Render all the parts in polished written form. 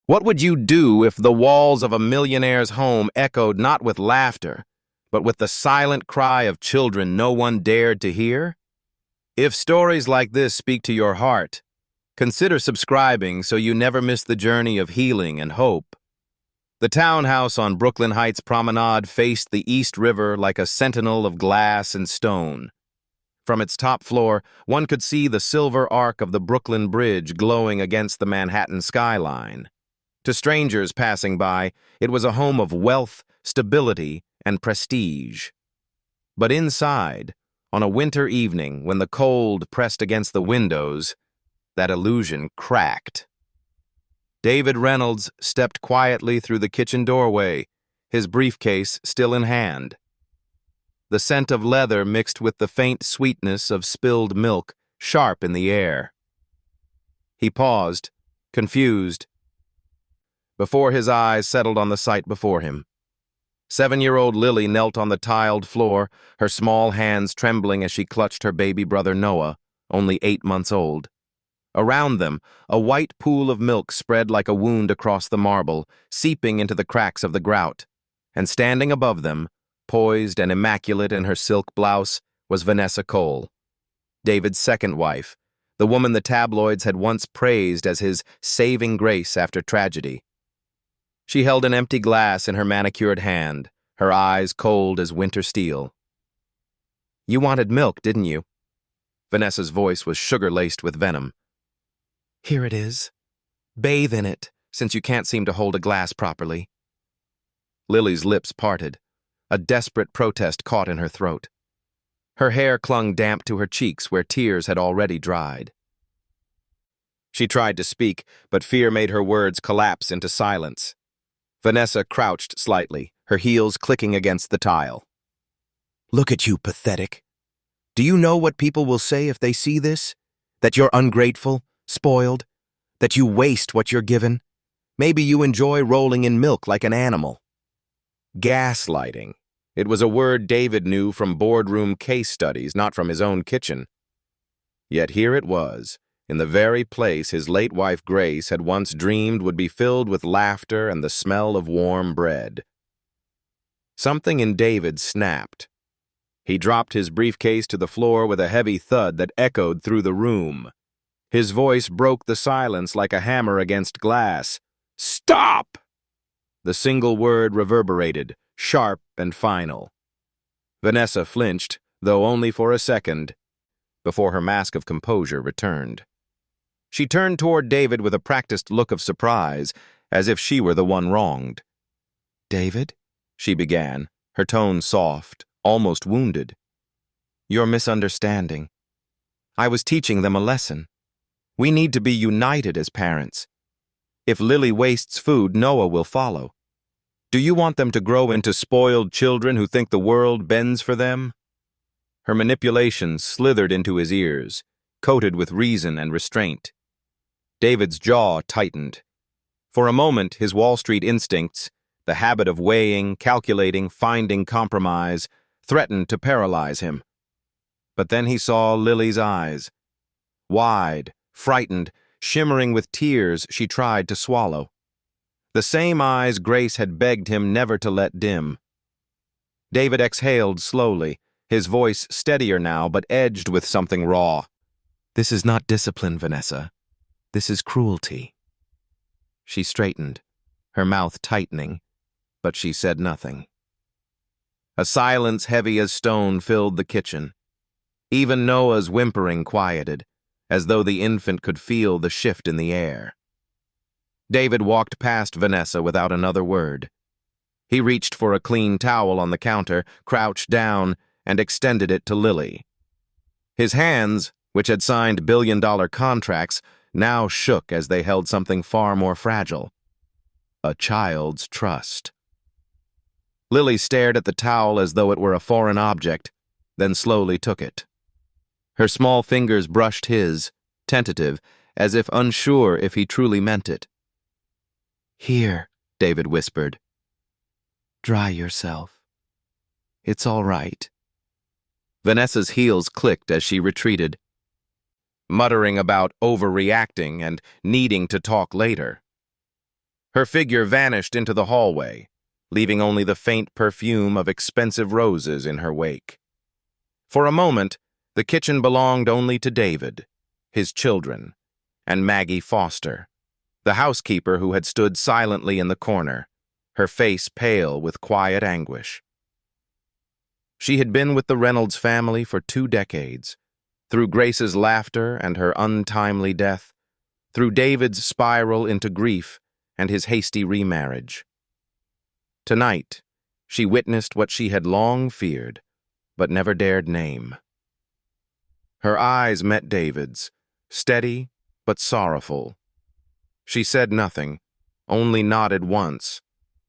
What would you do if the walls of a millionaire's home echoed not with laughter, but with the silent cry of children no one dared to hear? If stories like this speak to your heart, consider subscribing so you never miss the journey of healing and hope. The townhouse on Brooklyn Heights Promenade faced the East River like a sentinel of glass and stone. From its top floor, one could see the silver arc of the Brooklyn Bridge glowing against the Manhattan skyline. To strangers passing by, it was a home of wealth, stability, and prestige. But inside, on a winter evening when the cold pressed against the windows, that illusion cracked. David Reynolds stepped quietly through the kitchen doorway, his briefcase still in hand. The scent of leather mixed with the faint sweetness of spilled milk sharp in the air. He paused, confused, before his eyes settled on the sight before him. 7-year-old Lily knelt on the tiled floor, her small hands trembling as she clutched her baby brother Noah, only 8 months old. Around them, a white pool of milk spread like a wound across the marble, seeping into the cracks of the grout. And standing above them, poised and immaculate in her silk blouse, was Vanessa Cole, David's second wife, the woman the tabloids had once praised as his saving grace after tragedy. She held an empty glass in her manicured hand, her eyes cold as winter steel. "You wanted milk, didn't you?" Vanessa's voice was sugar-laced with venom. "Here it is. Bathe in it, since you can't seem to hold a glass properly." Lily's lips parted. A desperate protest caught in her throat. Her hair clung damp to her cheeks where tears had already dried. She tried to speak, but fear made her words collapse into silence. Vanessa crouched slightly, her heels clicking against the tile. "Look at you, pathetic. Do you know what people will say if they see this? That you're ungrateful, spoiled, that you waste what you're given? Maybe you enjoy rolling in milk like an animal." Gaslighting. It was a word David knew from boardroom case studies, not from his own kitchen. Yet here it was, in the very place his late wife Grace had once dreamed would be filled with laughter and the smell of warm bread. Something in David snapped. He dropped his briefcase to the floor with a heavy thud that echoed through the room. His voice broke the silence like a hammer against glass. "Stop!" The single word reverberated, sharp and final. Vanessa flinched, though only for a second, before her mask of composure returned. She turned toward David with a practiced look of surprise, as if she were the one wronged. "David?" she began, her tone soft, almost wounded. "You're misunderstanding. I was teaching them a lesson. We need to be united as parents. If Lily wastes food, Noah will follow. Do you want them to grow into spoiled children who think the world bends for them?" Her manipulation slithered into his ears, coated with reason and restraint. David's jaw tightened. For a moment, his Wall Street instincts, the habit of weighing, calculating, finding compromise, threatened to paralyze him. But then he saw Lily's eyes. Wide, frightened, shimmering with tears she tried to swallow. The same eyes Grace had begged him never to let dim. David exhaled slowly, his voice steadier now but edged with something raw. "This is not discipline, Vanessa. This is cruelty." She straightened, her mouth tightening, but she said nothing. A silence heavy as stone filled the kitchen. Even Noah's whimpering quieted, as though the infant could feel the shift in the air. David walked past Vanessa without another word. He reached for a clean towel on the counter, crouched down, and extended it to Lily. His hands, which had signed billion-dollar contracts, now shook as they held something far more fragile: a child's trust. Lily stared at the towel as though it were a foreign object, then slowly took it. Her small fingers brushed his, tentative, as if unsure if he truly meant it. "Here," David whispered. "Dry yourself. It's all right." Vanessa's heels clicked as she retreated, muttering about overreacting and needing to talk later. Her figure vanished into the hallway, leaving only the faint perfume of expensive roses in her wake. For a moment, the kitchen belonged only to David, his children, and Maggie Foster, the housekeeper who had stood silently in the corner, her face pale with quiet anguish. She had been with the Reynolds family for 2 decades, through Grace's laughter and her untimely death, through David's spiral into grief and his hasty remarriage. Tonight, she witnessed what she had long feared, but never dared name. Her eyes met David's, steady but sorrowful. She said nothing, only nodded once,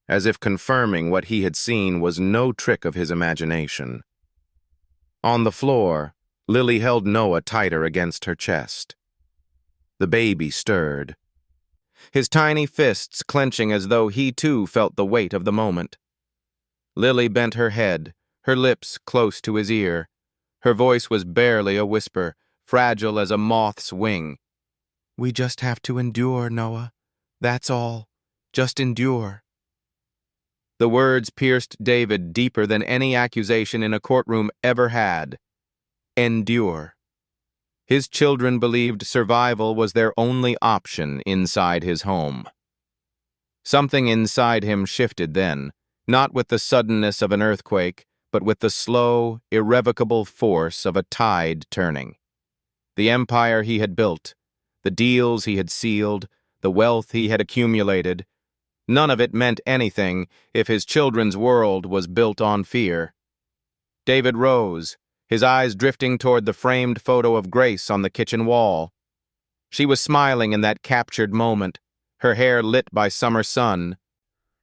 as if confirming what he had seen was no trick of his imagination. On the floor, Lily held Noah tighter against her chest. The baby stirred, his tiny fists clenching as though he too felt the weight of the moment. Lily bent her head, her lips close to his ear. Her voice was barely a whisper, fragile as a moth's wing. "We just have to endure, Noah. That's all. Just endure." The words pierced David deeper than any accusation in a courtroom ever had. Endure. His children believed survival was their only option inside his home. Something inside him shifted then, not with the suddenness of an earthquake, but with the slow, irrevocable force of a tide turning. The empire he had built, the deals he had sealed, the wealth he had accumulated, none of it meant anything if his children's world was built on fear. David rose, his eyes drifting toward the framed photo of Grace on the kitchen wall. She was smiling in that captured moment, her hair lit by summer sun,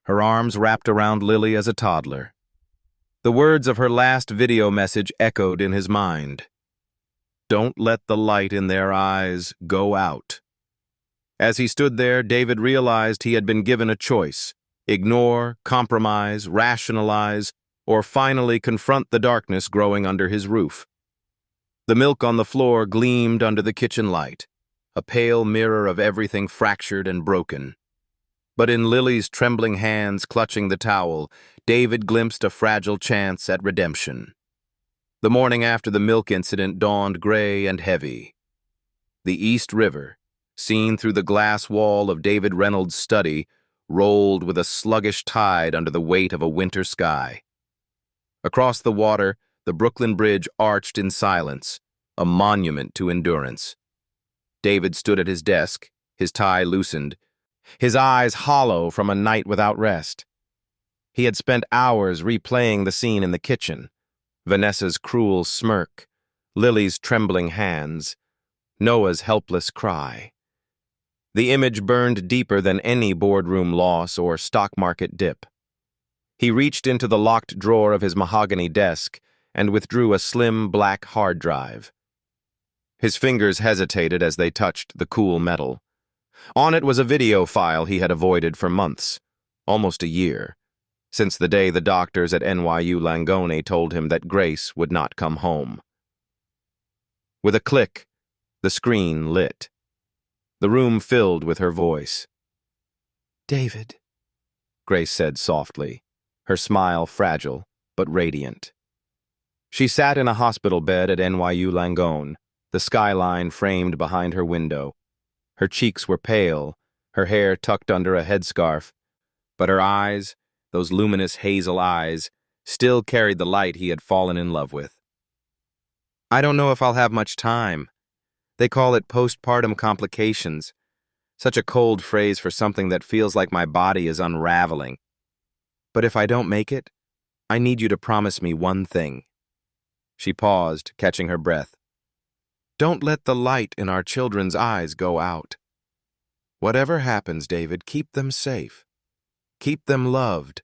her arms wrapped around Lily as a toddler. The words of her last video message echoed in his mind. "Don't let the light in their eyes go out." As he stood there, David realized he had been given a choice: ignore, compromise, rationalize, or finally confront the darkness growing under his roof. The milk on the floor gleamed under the kitchen light, a pale mirror of everything fractured and broken. But in Lily's trembling hands clutching the towel, David glimpsed a fragile chance at redemption. The morning after the milk incident dawned gray and heavy. The East River, seen through the glass wall of David Reynolds' study, rolled with a sluggish tide under the weight of a winter sky. Across the water, the Brooklyn Bridge arched in silence, a monument to endurance. David stood at his desk, his tie loosened, his eyes hollow from a night without rest. He had spent hours replaying the scene in the kitchen: Vanessa's cruel smirk, Lily's trembling hands, Noah's helpless cry. The image burned deeper than any boardroom loss or stock market dip. He reached into the locked drawer of his mahogany desk and withdrew a slim black hard drive. His fingers hesitated as they touched the cool metal. On it was a video file he had avoided for months, almost a year, since the day the doctors at NYU Langone told him that Grace would not come home. With a click, the screen lit. The room filled with her voice. "David," Grace said softly, her smile fragile but radiant. She sat in a hospital bed at NYU Langone, the skyline framed behind her window. Her cheeks were pale, her hair tucked under a headscarf, but her eyes, those luminous hazel eyes, still carried the light he had fallen in love with. "I don't know if I'll have much time. They call it postpartum complications. Such a cold phrase for something that feels like my body is unraveling. But if I don't make it, I need you to promise me one thing." She paused, catching her breath. "Don't let the light in our children's eyes go out. Whatever happens, David, keep them safe. Keep them loved.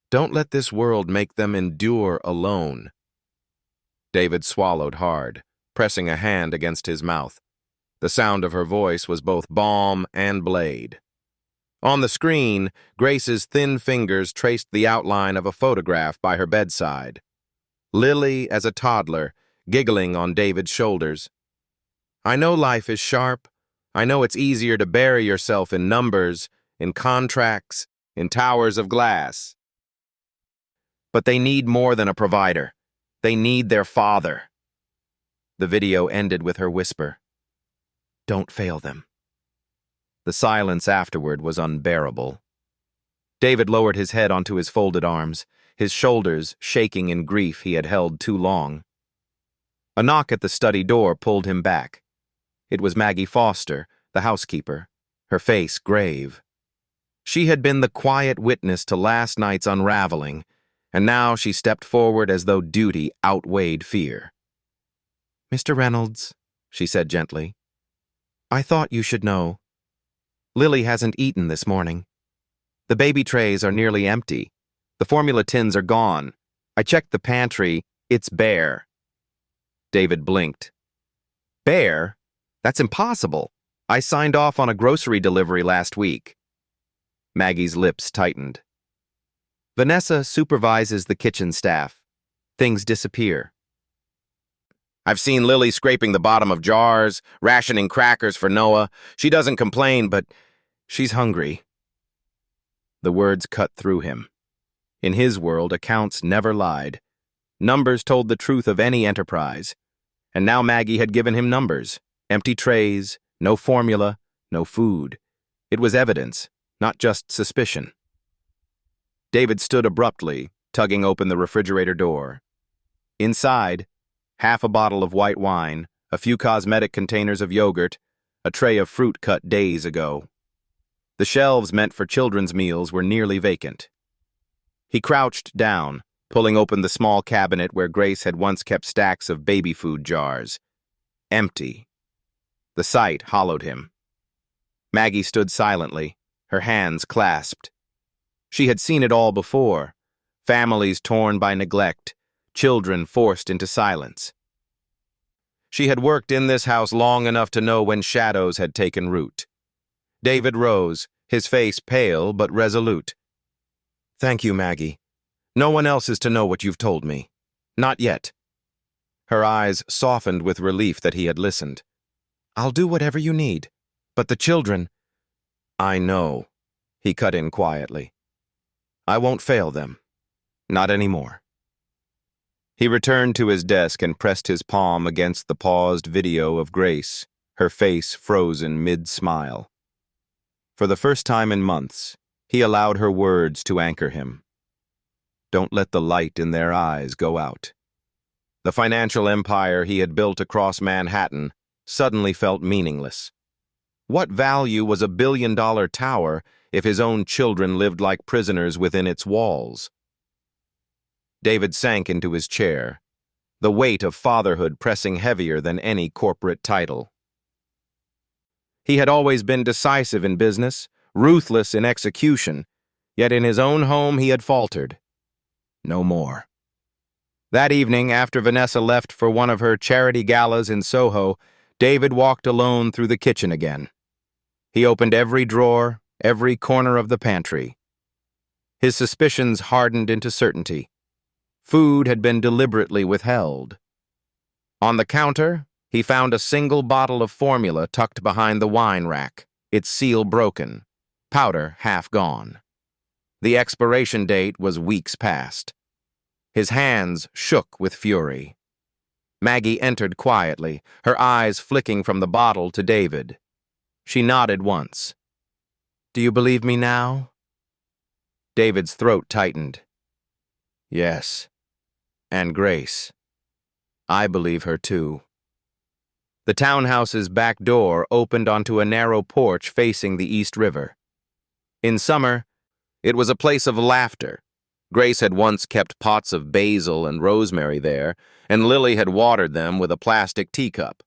Don't let this world make them endure alone." David swallowed hard, pressing a hand against his mouth. The sound of her voice was both balm and blade. On the screen, Grace's thin fingers traced the outline of a photograph by her bedside. Lily as a toddler, giggling on David's shoulders. "I know life is sharp. I know it's easier to bury yourself in numbers, in contracts, in towers of glass. But they need more than a provider. They need their father. The video ended with her whisper, "Don't fail them." The silence afterward was unbearable. David lowered his head onto his folded arms, his shoulders shaking in grief he had held too long. A knock at the study door pulled him back. It was Maggie Foster, the housekeeper, her face grave. She had been the quiet witness to last night's unraveling, and now she stepped forward as though duty outweighed fear. "Mr. Reynolds," she said gently, "I thought you should know. Lily hasn't eaten this morning. The baby trays are nearly empty. The formula tins are gone. I checked the pantry. It's bare." David blinked. "Bare? That's impossible. I signed off on a grocery delivery last week." Maggie's lips tightened. "Vanessa supervises the kitchen staff. Things disappear." "I've seen Lily scraping the bottom of jars, rationing crackers for Noah. She doesn't complain, but she's hungry." The words cut through him. In his world, accounts never lied. Numbers told the truth of any enterprise. And now Maggie had given him numbers. Empty trays, no formula, no food. It was evidence, not just suspicion. David stood abruptly, tugging open the refrigerator door. Inside, half a bottle of white wine, a few cosmetic containers of yogurt, a tray of fruit cut days ago. The shelves meant for children's meals were nearly vacant. He crouched down, pulling open the small cabinet where Grace had once kept stacks of baby food jars. Empty. The sight hollowed him. Maggie stood silently, her hands clasped. She had seen it all before. Families torn by neglect, children forced into silence. She had worked in this house long enough to know when shadows had taken root. David rose, his face pale but resolute. "Thank you, Maggie. No one else is to know what you've told me. Not yet." Her eyes softened with relief that he had listened. "I'll do whatever you need. But the children—" "I know," he cut in quietly. "I won't fail them. Not anymore." He returned to his desk and pressed his palm against the paused video of Grace, her face frozen mid-smile. For the first time in months, he allowed her words to anchor him. Don't let the light in their eyes go out. The financial empire he had built across Manhattan suddenly felt meaningless. What value was a billion-dollar tower if his own children lived like prisoners within its walls? David sank into his chair, the weight of fatherhood pressing heavier than any corporate title. He had always been decisive in business, ruthless in execution, yet in his own home he had faltered. No more. That evening, after Vanessa left for one of her charity galas in Soho, David walked alone through the kitchen again. He opened every drawer, every corner of the pantry. His suspicions hardened into certainty. Food had been deliberately withheld. On the counter, he found a single bottle of formula tucked behind the wine rack, its seal broken, powder half gone. The expiration date was weeks past. His hands shook with fury. Maggie entered quietly, her eyes flicking from the bottle to David. She nodded once. "Do you believe me now?" David's throat tightened. "Yes. And Grace. I believe her too." The townhouse's back door opened onto a narrow porch facing the East River. In summer, it was a place of laughter. Grace had once kept pots of basil and rosemary there, and Lily had watered them with a plastic teacup.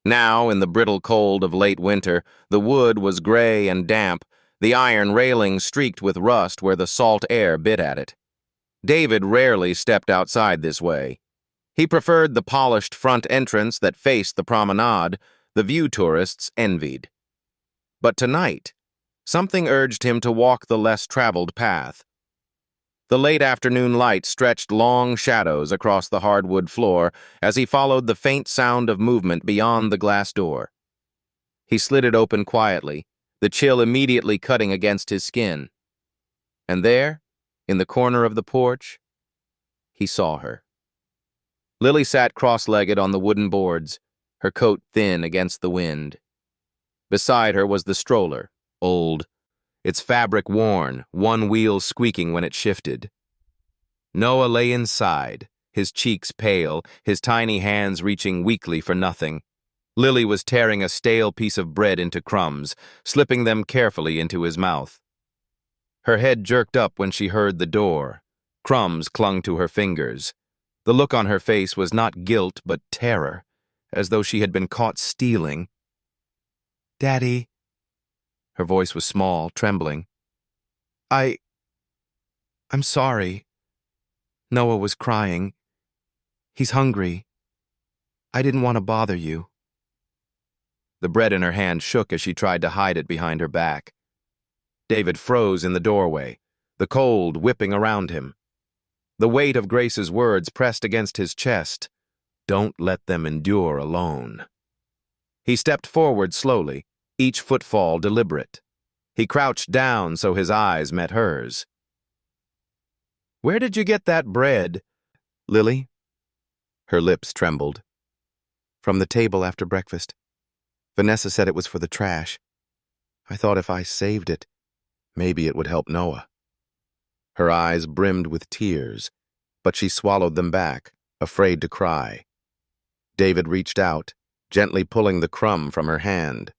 Now, in the brittle cold of late winter, the wood was gray and damp, the iron railing streaked with rust where the salt air bit at it. David rarely stepped outside this way. He preferred the polished front entrance that faced the promenade, the view tourists envied. But tonight, something urged him to walk the less traveled path. The late afternoon light stretched long shadows across the hardwood floor as he followed the faint sound of movement beyond the glass door. He slid it open quietly, the chill immediately cutting against his skin. And there, in the corner of the porch, he saw her. Lily sat cross-legged on the wooden boards, her coat thin against the wind. Beside her was the stroller, old, its fabric worn, one wheel squeaking when it shifted. Noah lay inside, his cheeks pale, his tiny hands reaching weakly for nothing. Lily was tearing a stale piece of bread into crumbs, slipping them carefully into his mouth. Her head jerked up when she heard the door. Crumbs clung to her fingers. The look on her face was not guilt but terror, as though she had been caught stealing. "Daddy." Her voice was small, trembling. I'm sorry." Noah was crying. "He's hungry. I didn't want to bother you." The bread in her hand shook as she tried to hide it behind her back. David froze in the doorway, the cold whipping around him. The weight of Grace's words pressed against his chest. Don't let them endure alone. He stepped forward slowly, each footfall deliberate. He crouched down so his eyes met hers. "Where did you get that bread, Lily?" Her lips trembled. "From the table after breakfast. Vanessa said it was for the trash. I thought if I saved it, maybe it would help Noah." Her eyes brimmed with tears, but she swallowed them back, afraid to cry. David reached out, gently pulling the crumb from her hand.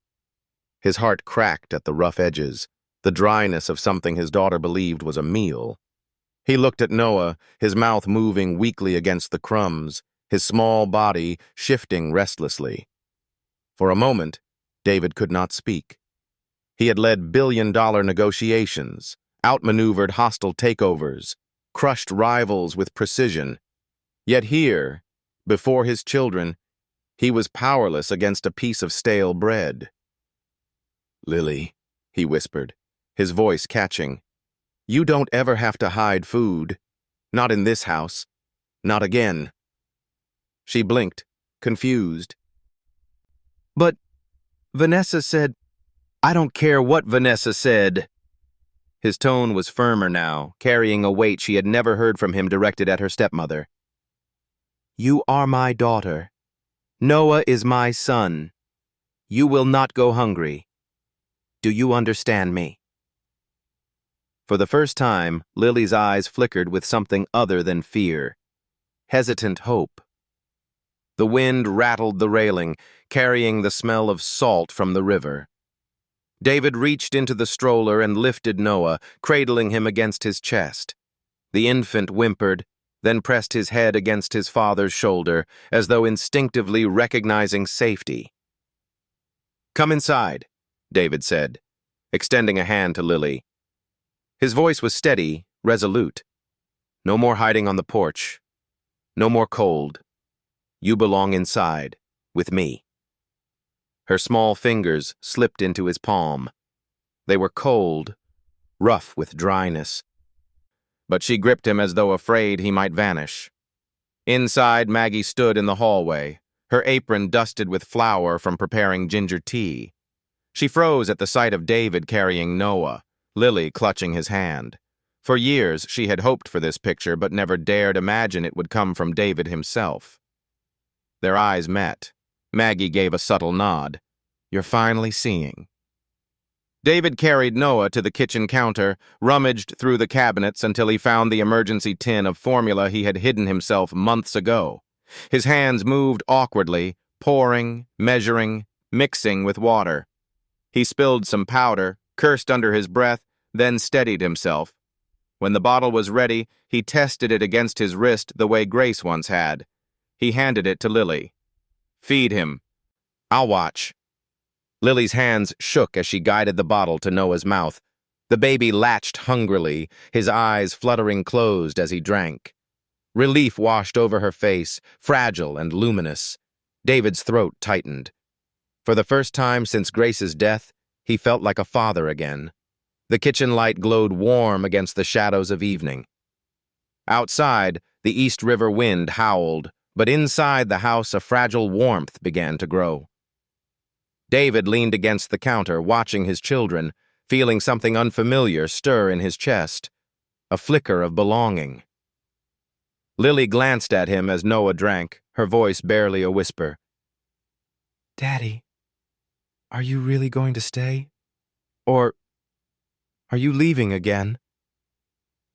His heart cracked at the rough edges, the dryness of something his daughter believed was a meal. He looked at Noah, his mouth moving weakly against the crumbs, his small body shifting restlessly. For a moment, David could not speak. He had led billion-dollar negotiations, outmaneuvered hostile takeovers, crushed rivals with precision. Yet here, before his children, he was powerless against a piece of stale bread. "Lily," he whispered, his voice catching, "you don't ever have to hide food. Not in this house. Not again." She blinked, confused. "But Vanessa said—" "I don't care what Vanessa said." His tone was firmer now, carrying a weight she had never heard from him directed at her stepmother. "You are my daughter. Noah is my son. You will not go hungry. Do you understand me?" For the first time, Lily's eyes flickered with something other than fear, hesitant hope. The wind rattled the railing, carrying the smell of salt from the river. David reached into the stroller and lifted Noah, cradling him against his chest. The infant whimpered, then pressed his head against his father's shoulder, as though instinctively recognizing safety. "Come inside," David said, extending a hand to Lily. His voice was steady, resolute. "No more hiding on the porch. No more cold. You belong inside, with me." Her small fingers slipped into his palm. They were cold, rough with dryness. But she gripped him as though afraid he might vanish. Inside, Maggie stood in the hallway, her apron dusted with flour from preparing ginger tea. She froze at the sight of David carrying Noah, Lily clutching his hand. For years, she had hoped for this picture, but never dared imagine it would come from David himself. Their eyes met. Maggie gave a subtle nod. "You're finally seeing." David carried Noah to the kitchen counter, rummaged through the cabinets until he found the emergency tin of formula he had hidden himself months ago. His hands moved awkwardly, pouring, measuring, mixing with water. He spilled some powder, cursed under his breath, then steadied himself. When the bottle was ready, he tested it against his wrist the way Grace once had. He handed it to Lily. "Feed him. I'll watch." Lily's hands shook as she guided the bottle to Noah's mouth. The baby latched hungrily, his eyes fluttering closed as he drank. Relief washed over her face, fragile and luminous. David's throat tightened. For the first time since Grace's death, he felt like a father again. The kitchen light glowed warm against the shadows of evening. Outside, the East River wind howled, but inside the house a fragile warmth began to grow. David leaned against the counter, watching his children, feeling something unfamiliar stir in his chest, a flicker of belonging. Lily glanced at him as Noah drank, her voice barely a whisper. "Daddy, are you really going to stay? Or are you leaving again?"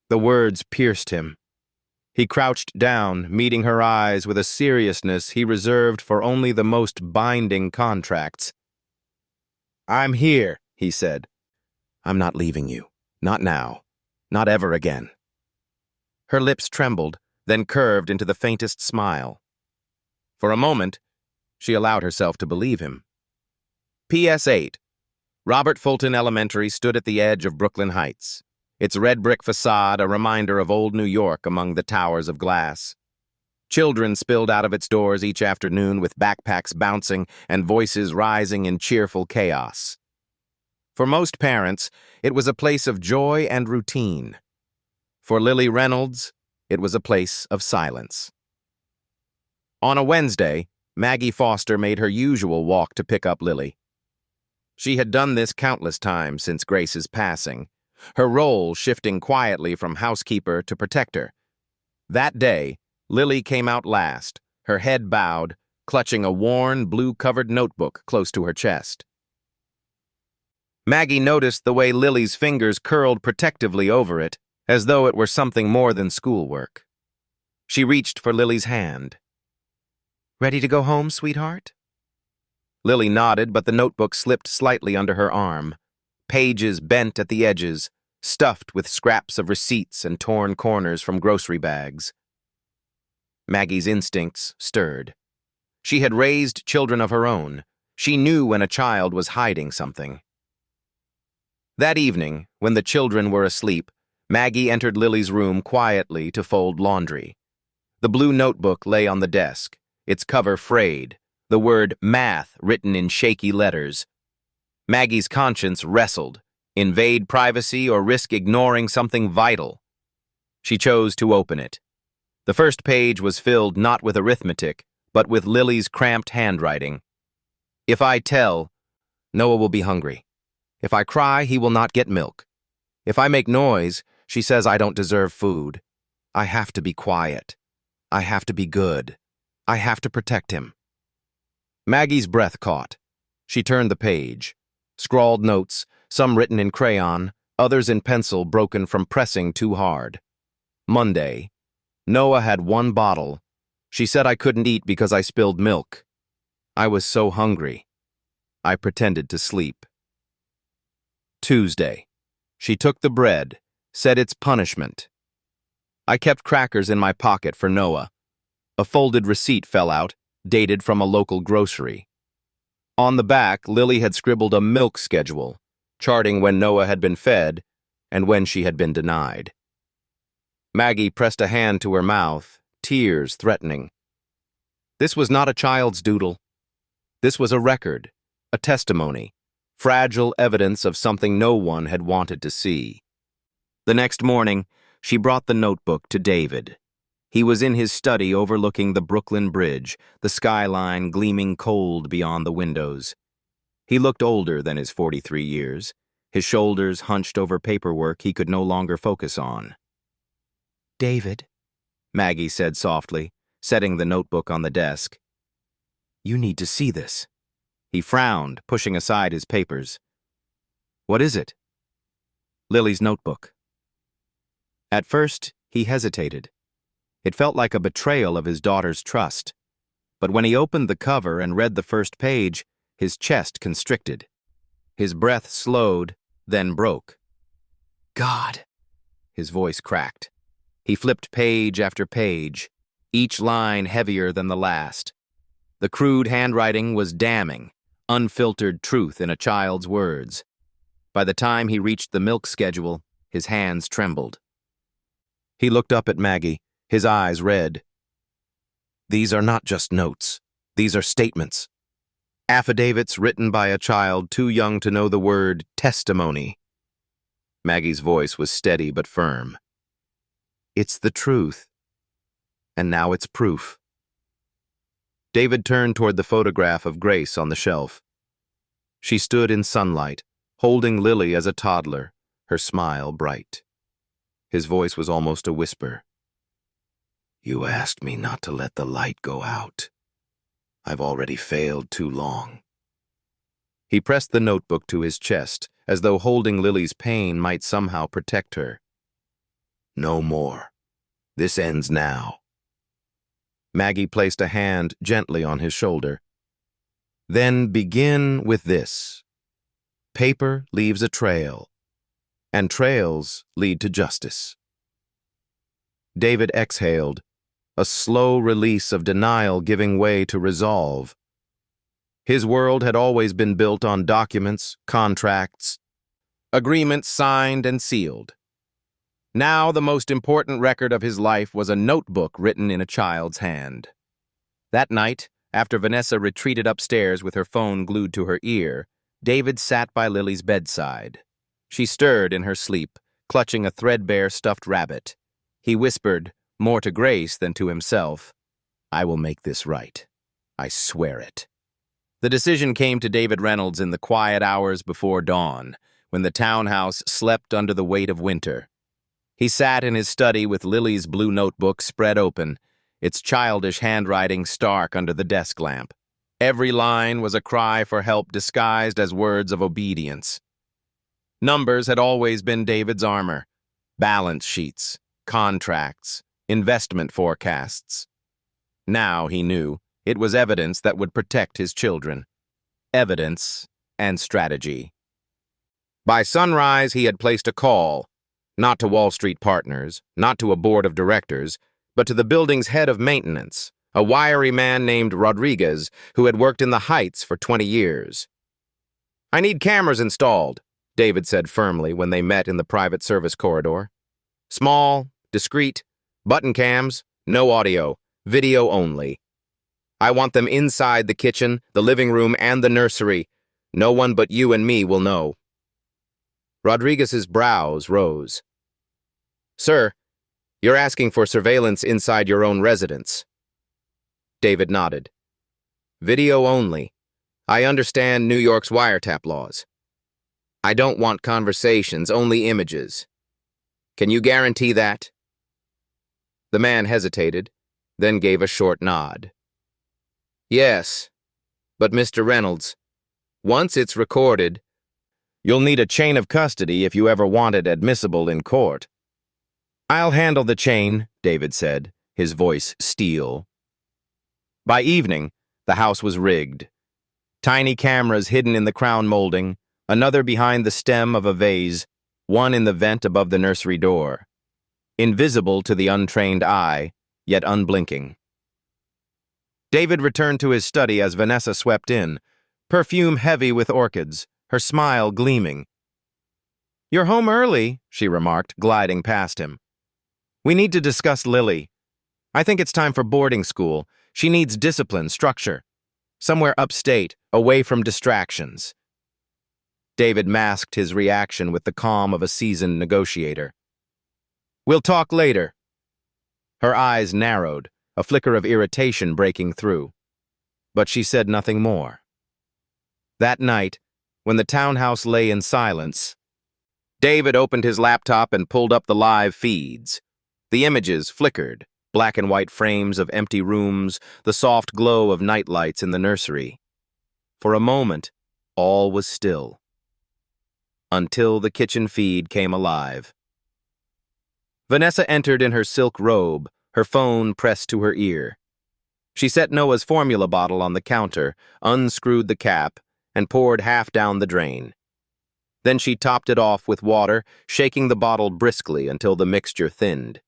The words pierced him. He crouched down, meeting her eyes with a seriousness he reserved for only the most binding contracts. "I'm here," he said. "I'm not leaving you. Not now. Not ever again." Her lips trembled, then curved into the faintest smile. For a moment, she allowed herself to believe him. P.S. 8. Robert Fulton Elementary stood at the edge of Brooklyn Heights, its red brick facade a reminder of old New York among the towers of glass. Children spilled out of its doors each afternoon with backpacks bouncing and voices rising in cheerful chaos. For most parents, it was a place of joy and routine. For Lily Reynolds, it was a place of silence. On a Wednesday, Maggie Foster made her usual walk to pick up Lily. She had done this countless times since Grace's passing, her role shifting quietly from housekeeper to protector. That day, Lily came out last, her head bowed, clutching a worn, blue-covered notebook close to her chest. Maggie noticed the way Lily's fingers curled protectively over it, as though it were something more than schoolwork. She reached for Lily's hand. "Ready to go home, sweetheart?" Lily nodded, but the notebook slipped slightly under her arm, pages bent at the edges, stuffed with scraps of receipts and torn corners from grocery bags. Maggie's instincts stirred. She had raised children of her own. She knew when a child was hiding something. That evening, when the children were asleep, Maggie entered Lily's room quietly to fold laundry. The blue notebook lay on the desk, its cover frayed, the word math written in shaky letters. Maggie's conscience wrestled, invade privacy or risk ignoring something vital. She chose to open it. The first page was filled not with arithmetic, but with Lily's cramped handwriting. "If I tell, Noah will be hungry. If I cry, he will not get milk. If I make noise, she says I don't deserve food. I have to be quiet. I have to be good. I have to protect him." Maggie's breath caught. She turned the page. Scrawled notes, some written in crayon, others in pencil broken from pressing too hard. Monday. Noah had one bottle. She said I couldn't eat because I spilled milk. I was so hungry. I pretended to sleep. Tuesday. She took the bread, said it's punishment. I kept crackers in my pocket for Noah. A folded receipt fell out, dated from a local grocery. On the back, Lily had scribbled a milk schedule, charting when Noah had been fed and when she had been denied. Maggie pressed a hand to her mouth, tears threatening. This was not a child's doodle. This was a record, a testimony, fragile evidence of something no one had wanted to see. The next morning, she brought the notebook to David. He was in his study overlooking the Brooklyn Bridge, the skyline gleaming cold beyond the windows. He looked older than his 43 years, his shoulders hunched over paperwork he could no longer focus on. "David," Maggie said softly, setting the notebook on the desk. "You need to see this." He frowned, pushing aside his papers. "What is it?" "Lily's notebook." At first, he hesitated. It felt like a betrayal of his daughter's trust. But when he opened the cover and read the first page, his chest constricted. His breath slowed, then broke. "God!" His voice cracked. He flipped page after page, each line heavier than the last. The crude handwriting was damning, unfiltered truth in a child's words. By the time he reached the milk schedule, his hands trembled. He looked up at Maggie, his eyes red. "These are not just notes. These are statements. Affidavits written by a child too young to know the word testimony." Maggie's voice was steady but firm. "It's the truth. And now it's proof." David turned toward the photograph of Grace on the shelf. She stood in sunlight, holding Lily as a toddler, her smile bright. His voice was almost a whisper. "You asked me not to let the light go out. I've already failed too long." He pressed the notebook to his chest, as though holding Lily's pain might somehow protect her. "No more. This ends now." Maggie placed a hand gently on his shoulder. "Then begin with this. Paper leaves a trail, and trails lead to justice." David exhaled, a slow release of denial giving way to resolve. His world had always been built on documents, contracts, agreements signed and sealed. Now the most important record of his life was a notebook written in a child's hand. That night, after Vanessa retreated upstairs with her phone glued to her ear, David sat by Lily's bedside. She stirred in her sleep, clutching a threadbare stuffed rabbit. He whispered, more to Grace than to himself, "I will make this right. I swear it." The decision came to David Reynolds in the quiet hours before dawn, when the townhouse slept under the weight of winter. He sat in his study with Lily's blue notebook spread open, its childish handwriting stark under the desk lamp. Every line was a cry for help disguised as words of obedience. Numbers had always been David's armor. Balance sheets, contracts, investment forecasts. Now, he knew, it was evidence that would protect his children. Evidence and strategy. By sunrise, he had placed a call, not to Wall Street partners, not to a board of directors, but to the building's head of maintenance, a wiry man named Rodriguez who had worked in the Heights for 20 years. "I need cameras installed," David said firmly when they met in the private service corridor. "Small, discreet, button cams, no audio, video only. I want them inside the kitchen, the living room, and the nursery. No one but you and me will know." Rodriguez's brows rose. "Sir, you're asking for surveillance inside your own residence." David nodded. "Video only. I understand New York's wiretap laws. I don't want conversations, only images. Can you guarantee that?" The man hesitated, then gave a short nod. "Yes, but Mr. Reynolds, once it's recorded, you'll need a chain of custody if you ever want it admissible in court." "I'll handle the chain," David said, his voice steel. By evening, the house was rigged. Tiny cameras hidden in the crown molding, another behind the stem of a vase, one in the vent above the nursery door. Invisible to the untrained eye, yet unblinking. David returned to his study as Vanessa swept in, perfume heavy with orchids, her smile gleaming. "You're home early," she remarked, gliding past him. "We need to discuss Lily. I think it's time for boarding school. She needs discipline, structure. Somewhere upstate, away from distractions." David masked his reaction with the calm of a seasoned negotiator. "We'll talk later." Her eyes narrowed, a flicker of irritation breaking through. But she said nothing more. That night, when the townhouse lay in silence, David opened his laptop and pulled up the live feeds. The images flickered, black and white frames of empty rooms, the soft glow of nightlights in the nursery. For a moment, all was still. Until the kitchen feed came alive. Vanessa entered in her silk robe, her phone pressed to her ear. She set Noah's formula bottle on the counter, unscrewed the cap, and poured half down the drain. Then she topped it off with water, shaking the bottle briskly until the mixture thinned.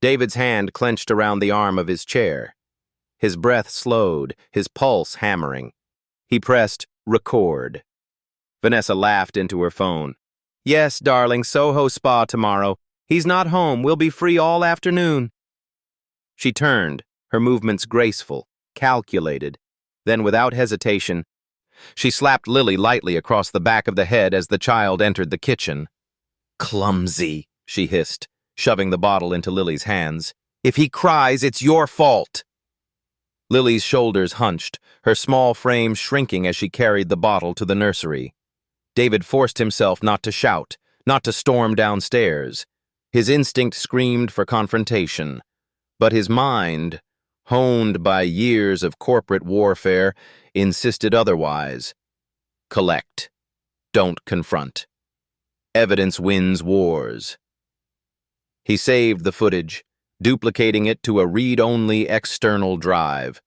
David's hand clenched around the arm of his chair. His breath slowed, his pulse hammering. He pressed record. Vanessa laughed into her phone. "Yes, darling, Soho Spa tomorrow. He's not home. We'll be free all afternoon." She turned, her movements graceful, calculated. Then, without hesitation, she slapped Lily lightly across the back of the head as the child entered the kitchen. "Clumsy," she hissed, shoving the bottle into Lily's hands. "If he cries, it's your fault." Lily's shoulders hunched, her small frame shrinking as she carried the bottle to the nursery. David forced himself not to shout, not to storm downstairs. His instinct screamed for confrontation, but his mind, honed by years of corporate warfare, insisted otherwise. Collect. Don't confront. Evidence wins wars. He saved the footage, duplicating it to a read-only external drive.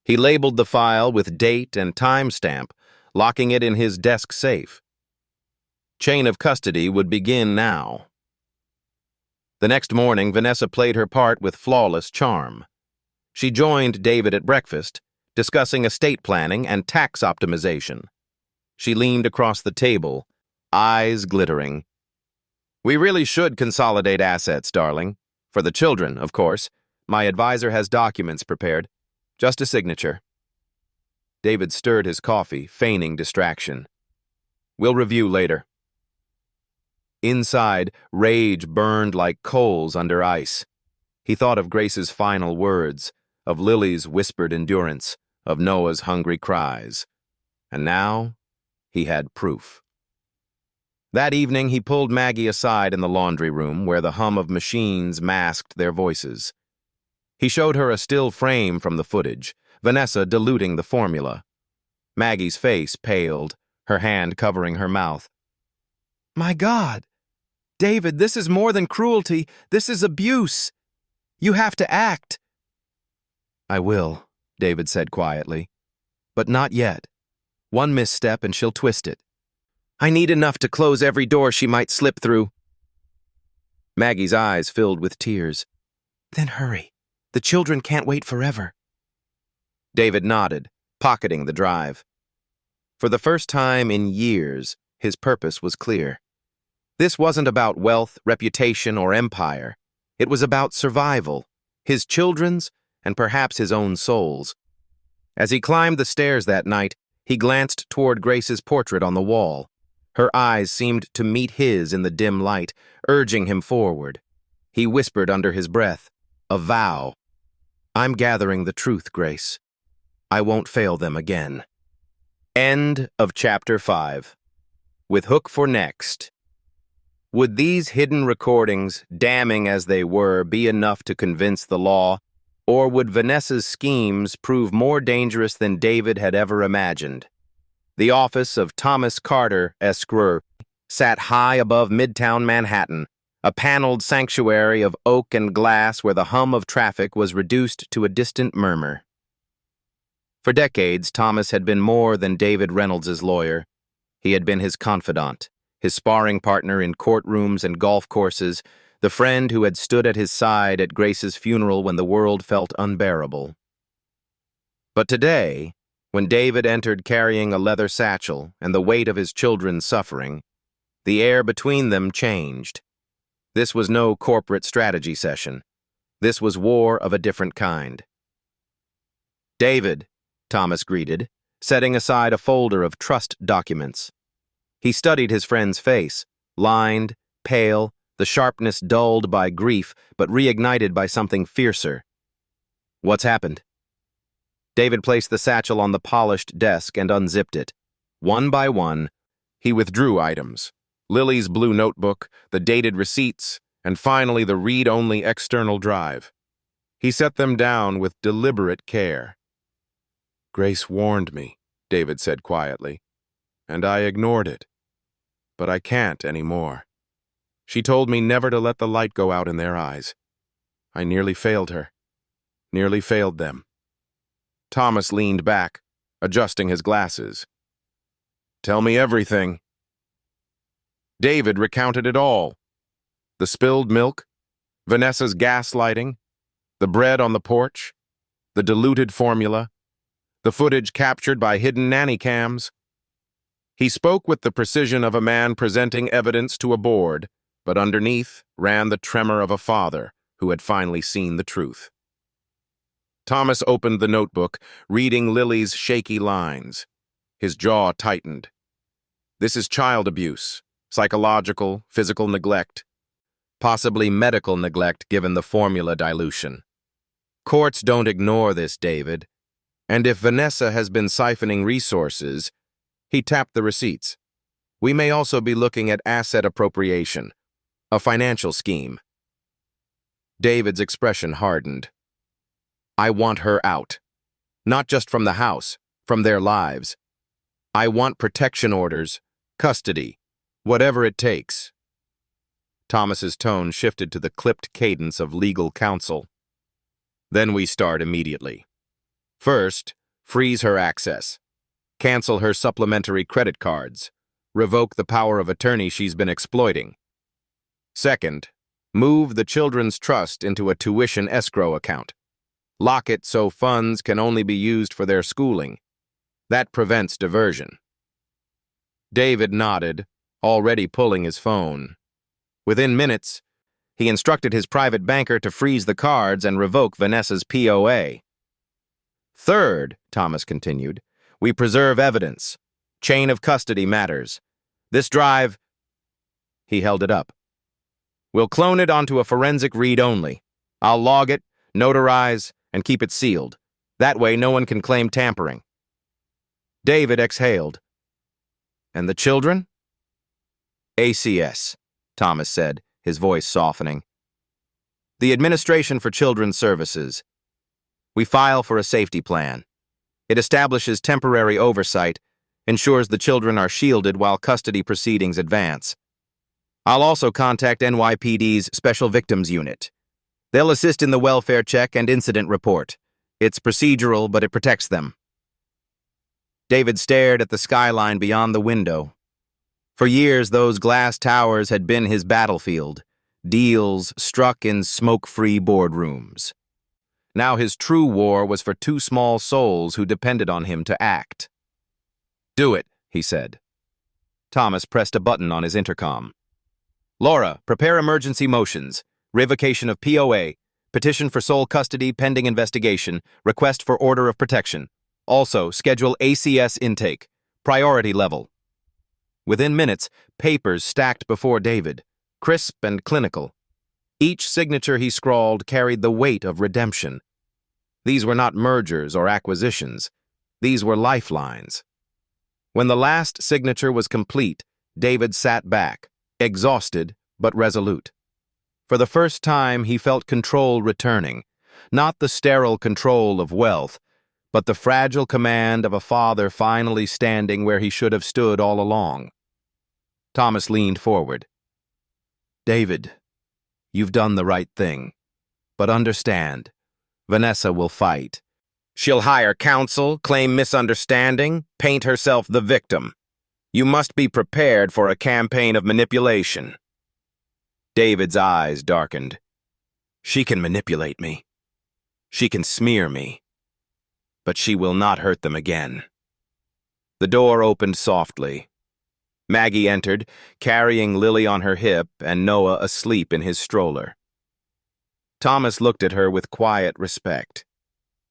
He labeled the file with date and timestamp, locking it in his desk safe. Chain of custody would begin now. The next morning, Vanessa played her part with flawless charm. She joined David at breakfast, discussing estate planning and tax optimization. She leaned across the table, eyes glittering. "We really should consolidate assets, darling. For the children, of course. My advisor has documents prepared. Just a signature." David stirred his coffee, feigning distraction. "We'll review later." Inside, rage burned like coals under ice. He thought of Grace's final words, of Lily's whispered endurance, of Noah's hungry cries. And now, he had proof. That evening, he pulled Maggie aside in the laundry room where the hum of machines masked their voices. He showed her a still frame from the footage, Vanessa diluting the formula. Maggie's face paled, her hand covering her mouth. "My God! David, this is more than cruelty. This is abuse. You have to act." "I will," David said quietly. "But not yet. One misstep and she'll twist it. I need enough to close every door she might slip through." Maggie's eyes filled with tears. "Then hurry. The children can't wait forever." David nodded, pocketing the drive. For the first time in years, his purpose was clear. This wasn't about wealth, reputation, or empire. It was about survival, his children's, and perhaps his own soul's. As he climbed the stairs that night, he glanced toward Grace's portrait on the wall. Her eyes seemed to meet his in the dim light, urging him forward. He whispered under his breath, a vow. "I'm gathering the truth, Grace. I won't fail them again." End of Chapter 5. With hook for next. Would these hidden recordings, damning as they were, be enough to convince the law, or would Vanessa's schemes prove more dangerous than David had ever imagined? The office of Thomas Carter, Esquire, sat high above Midtown Manhattan, a paneled sanctuary of oak and glass where the hum of traffic was reduced to a distant murmur. For decades, Thomas had been more than David Reynolds' lawyer. He had been his confidant, his sparring partner in courtrooms and golf courses, the friend who had stood at his side at Grace's funeral when the world felt unbearable. But today, when David entered carrying a leather satchel and the weight of his children's suffering, the air between them changed. This was no corporate strategy session. This was war of a different kind. "David," Thomas greeted, setting aside a folder of trust documents. He studied his friend's face, lined, pale, the sharpness dulled by grief but reignited by something fiercer. "What's happened?" David placed the satchel on the polished desk and unzipped it. One by one, he withdrew items. Lily's blue notebook, the dated receipts, and finally the read-only external drive. He set them down with deliberate care. "Grace warned me," David said quietly, "and I ignored it. But I can't anymore. She told me never to let the light go out in their eyes. I nearly failed her. Nearly failed them." Thomas leaned back, adjusting his glasses. "Tell me everything." David recounted it all. The spilled milk, Vanessa's gaslighting, the bread on the porch, the diluted formula, the footage captured by hidden nanny cams. He spoke with the precision of a man presenting evidence to a board, but underneath ran the tremor of a father who had finally seen the truth. Thomas opened the notebook, reading Lily's shaky lines. His jaw tightened. This is child abuse, psychological, physical neglect, possibly medical neglect given the formula dilution. Courts don't ignore this, David. And if Vanessa has been siphoning resources, he tapped the receipts. We may also be looking at asset appropriation, a financial scheme. David's expression hardened. I want her out. Not just from the house, from their lives. I want protection orders, custody, whatever it takes. Thomas's tone shifted to the clipped cadence of legal counsel. Then we start immediately. First, freeze her access. Cancel her supplementary credit cards. Revoke the power of attorney she's been exploiting. Second, move the children's trust into a tuition escrow account. Lock it so funds can only be used for their schooling. That prevents diversion. David nodded, already pulling his phone. Within minutes, he instructed his private banker to freeze the cards and revoke Vanessa's POA. Third, Thomas continued, we preserve evidence. Chain of custody matters. This drive, he held it up. We'll clone it onto a forensic read only. I'll log it, notarize, and keep it sealed. That way no one can claim tampering. David exhaled. And the children? ACS, Thomas said, his voice softening. The Administration for Children's Services. We file for a safety plan. It establishes temporary oversight, ensures the children are shielded while custody proceedings advance. I'll also contact NYPD's Special Victims Unit. They'll assist in the welfare check and incident report. It's procedural, but it protects them. David stared at the skyline beyond the window. For years, those glass towers had been his battlefield, deals struck in smoke-free boardrooms. Now his true war was for two small souls who depended on him to act. Do it, he said. Thomas pressed a button on his intercom. Laura, prepare emergency motions. Revocation of POA. Petition for sole custody pending investigation. Request for order of protection. Also, schedule ACS intake. Priority level. Within minutes, papers stacked before David, crisp and clinical. Each signature he scrawled carried the weight of redemption. These were not mergers or acquisitions. These were lifelines. When the last signature was complete, David sat back, exhausted but resolute. For the first time, he felt control returning, not the sterile control of wealth, but the fragile command of a father finally standing where he should have stood all along. Thomas leaned forward. David, you've done the right thing. But understand, Vanessa will fight. She'll hire counsel, claim misunderstanding, paint herself the victim. You must be prepared for a campaign of manipulation. David's eyes darkened. She can manipulate me. She can smear me. But she will not hurt them again. The door opened softly. Maggie entered, carrying Lily on her hip and Noah asleep in his stroller. Thomas looked at her with quiet respect.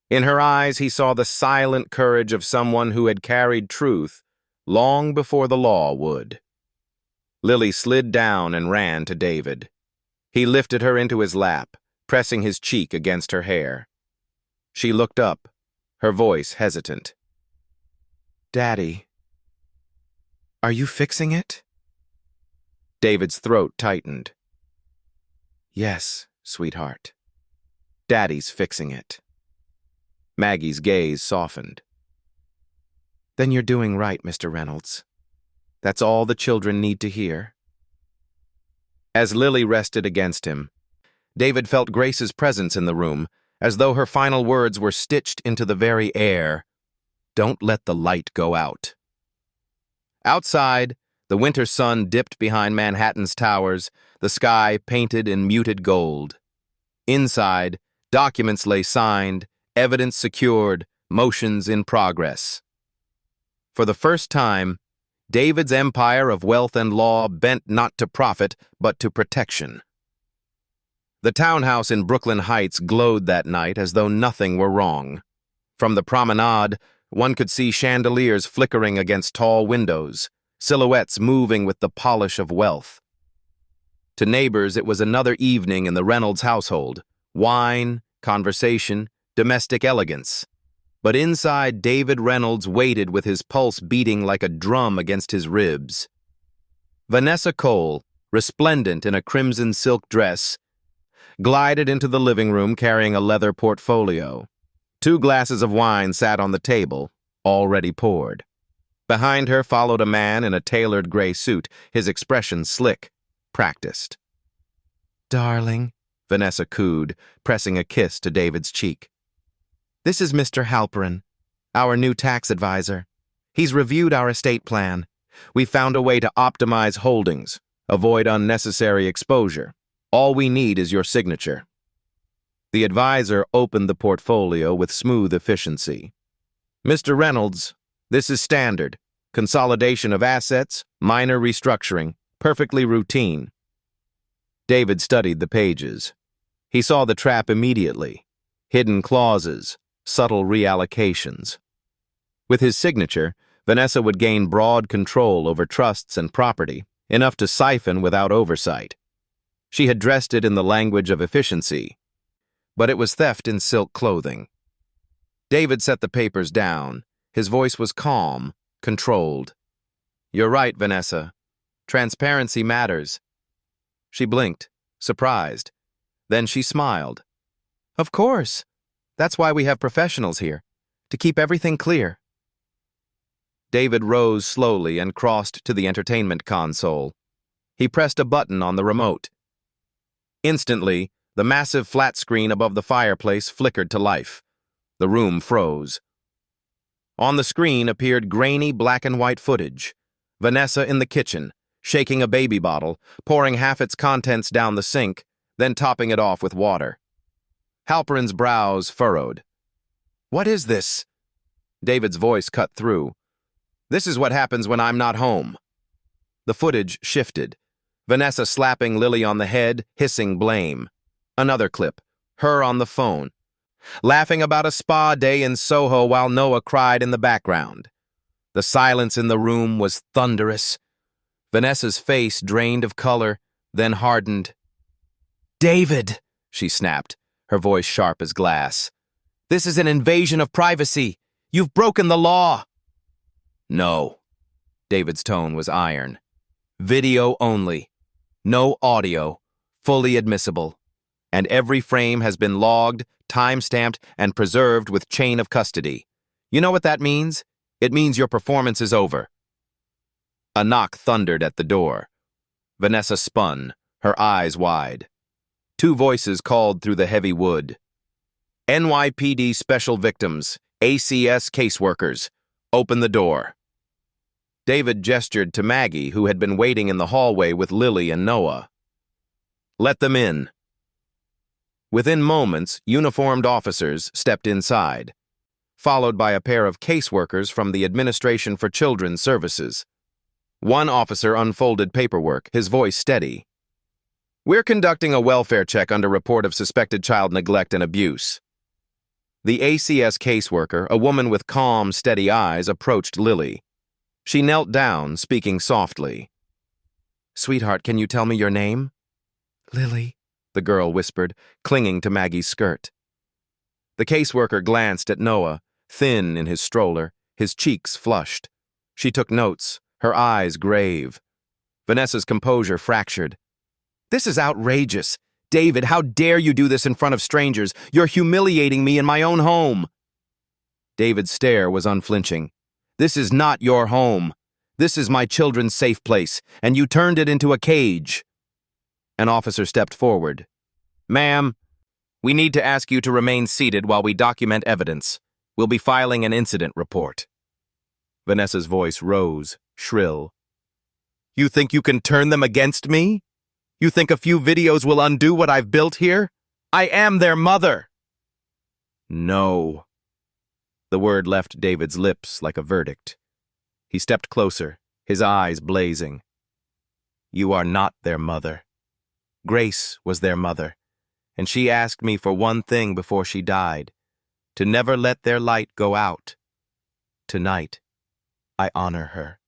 In her eyes, he saw the silent courage of someone who had carried truth long before the law would. Lily slid down and ran to David. He lifted her into his lap, pressing his cheek against her hair. She looked up, her voice hesitant. Daddy, are you fixing it? David's throat tightened. Yes, sweetheart. Daddy's fixing it. Maggie's gaze softened. Then you're doing right, Mr. Reynolds. That's all the children need to hear. As Lily rested against him, David felt Grace's presence in the room, as though her final words were stitched into the very air. Don't let the light go out. Outside, the winter sun dipped behind Manhattan's towers, the sky painted in muted gold. Inside, documents lay signed, evidence secured, motions in progress. For the first time, David's empire of wealth and law bent not to profit, but to protection. The townhouse in Brooklyn Heights glowed that night as though nothing were wrong. From the promenade, one could see chandeliers flickering against tall windows, silhouettes moving with the polish of wealth. To neighbors, it was another evening in the Reynolds household. Wine, conversation, domestic elegance. But inside, David Reynolds waited with his pulse beating like a drum against his ribs. Vanessa Cole, resplendent in a crimson silk dress, glided into the living room carrying a leather portfolio. 2 glasses of wine sat on the table, already poured. Behind her followed a man in a tailored gray suit, his expression slick, practiced. "Darling," Vanessa cooed, pressing a kiss to David's cheek. "This is Mr. Halperin, our new tax advisor. He's reviewed our estate plan. We found a way to optimize holdings, avoid unnecessary exposure. All we need is your signature." The advisor opened the portfolio with smooth efficiency. "Mr. Reynolds, this is standard. Consolidation of assets, minor restructuring, perfectly routine." David studied the pages. He saw the trap immediately. Hidden clauses, subtle reallocations. With his signature, Vanessa would gain broad control over trusts and property, enough to siphon without oversight. She had dressed it in the language of efficiency, but it was theft in silk clothing. David set the papers down. His voice was calm, controlled. "You're right, Vanessa. Transparency matters." She blinked, surprised. Then she smiled. "Of course. That's why we have professionals here, to keep everything clear." David rose slowly and crossed to the entertainment console. He pressed a button on the remote. Instantly, the massive flat screen above the fireplace flickered to life. The room froze. On the screen appeared grainy black and white footage. Vanessa in the kitchen, shaking a baby bottle, pouring half its contents down the sink, then topping it off with water. Halperin's brows furrowed. "What is this?" David's voice cut through. "This is what happens when I'm not home." The footage shifted. Vanessa slapping Lily on the head, hissing blame. Another clip, her on the phone, laughing about a spa day in Soho while Noah cried in the background. The silence in the room was thunderous. Vanessa's face drained of color, then hardened. "David," she snapped, her voice sharp as glass. "This is an invasion of privacy. You've broken the law." "No." David's tone was iron. "Video only. No audio. Fully admissible. And every frame has been logged, time-stamped, and preserved with chain of custody. You know what that means? It means your performance is over." A knock thundered at the door. Vanessa spun, her eyes wide. 2 voices called through the heavy wood. "NYPD Special Victims, ACS caseworkers. Open the door." David gestured to Maggie, who had been waiting in the hallway with Lily and Noah. "Let them in." Within moments, uniformed officers stepped inside, followed by a pair of caseworkers from the Administration for Children's Services. One officer unfolded paperwork, his voice steady. "We're conducting a welfare check under report of suspected child neglect and abuse." The ACS caseworker, a woman with calm, steady eyes, approached Lily. She knelt down, speaking softly. "Sweetheart, can you tell me your name?" "Lily," the girl whispered, clinging to Maggie's skirt. The caseworker glanced at Noah, thin in his stroller, his cheeks flushed. She took notes, her eyes grave. Vanessa's composure fractured. "This is outrageous. David, how dare you do this in front of strangers? You're humiliating me in my own home." David's stare was unflinching. "This is not your home. This is my children's safe place, and you turned it into a cage." An officer stepped forward. "Ma'am, we need to ask you to remain seated while we document evidence. We'll be filing an incident report." Vanessa's voice rose, shrill. "You think you can turn them against me? You think a few videos will undo what I've built here? I am their mother." "No." The word left David's lips like a verdict. He stepped closer, his eyes blazing. "You are not their mother. Grace was their mother, and she asked me for one thing before she died, to never let their light go out. Tonight, I honor her."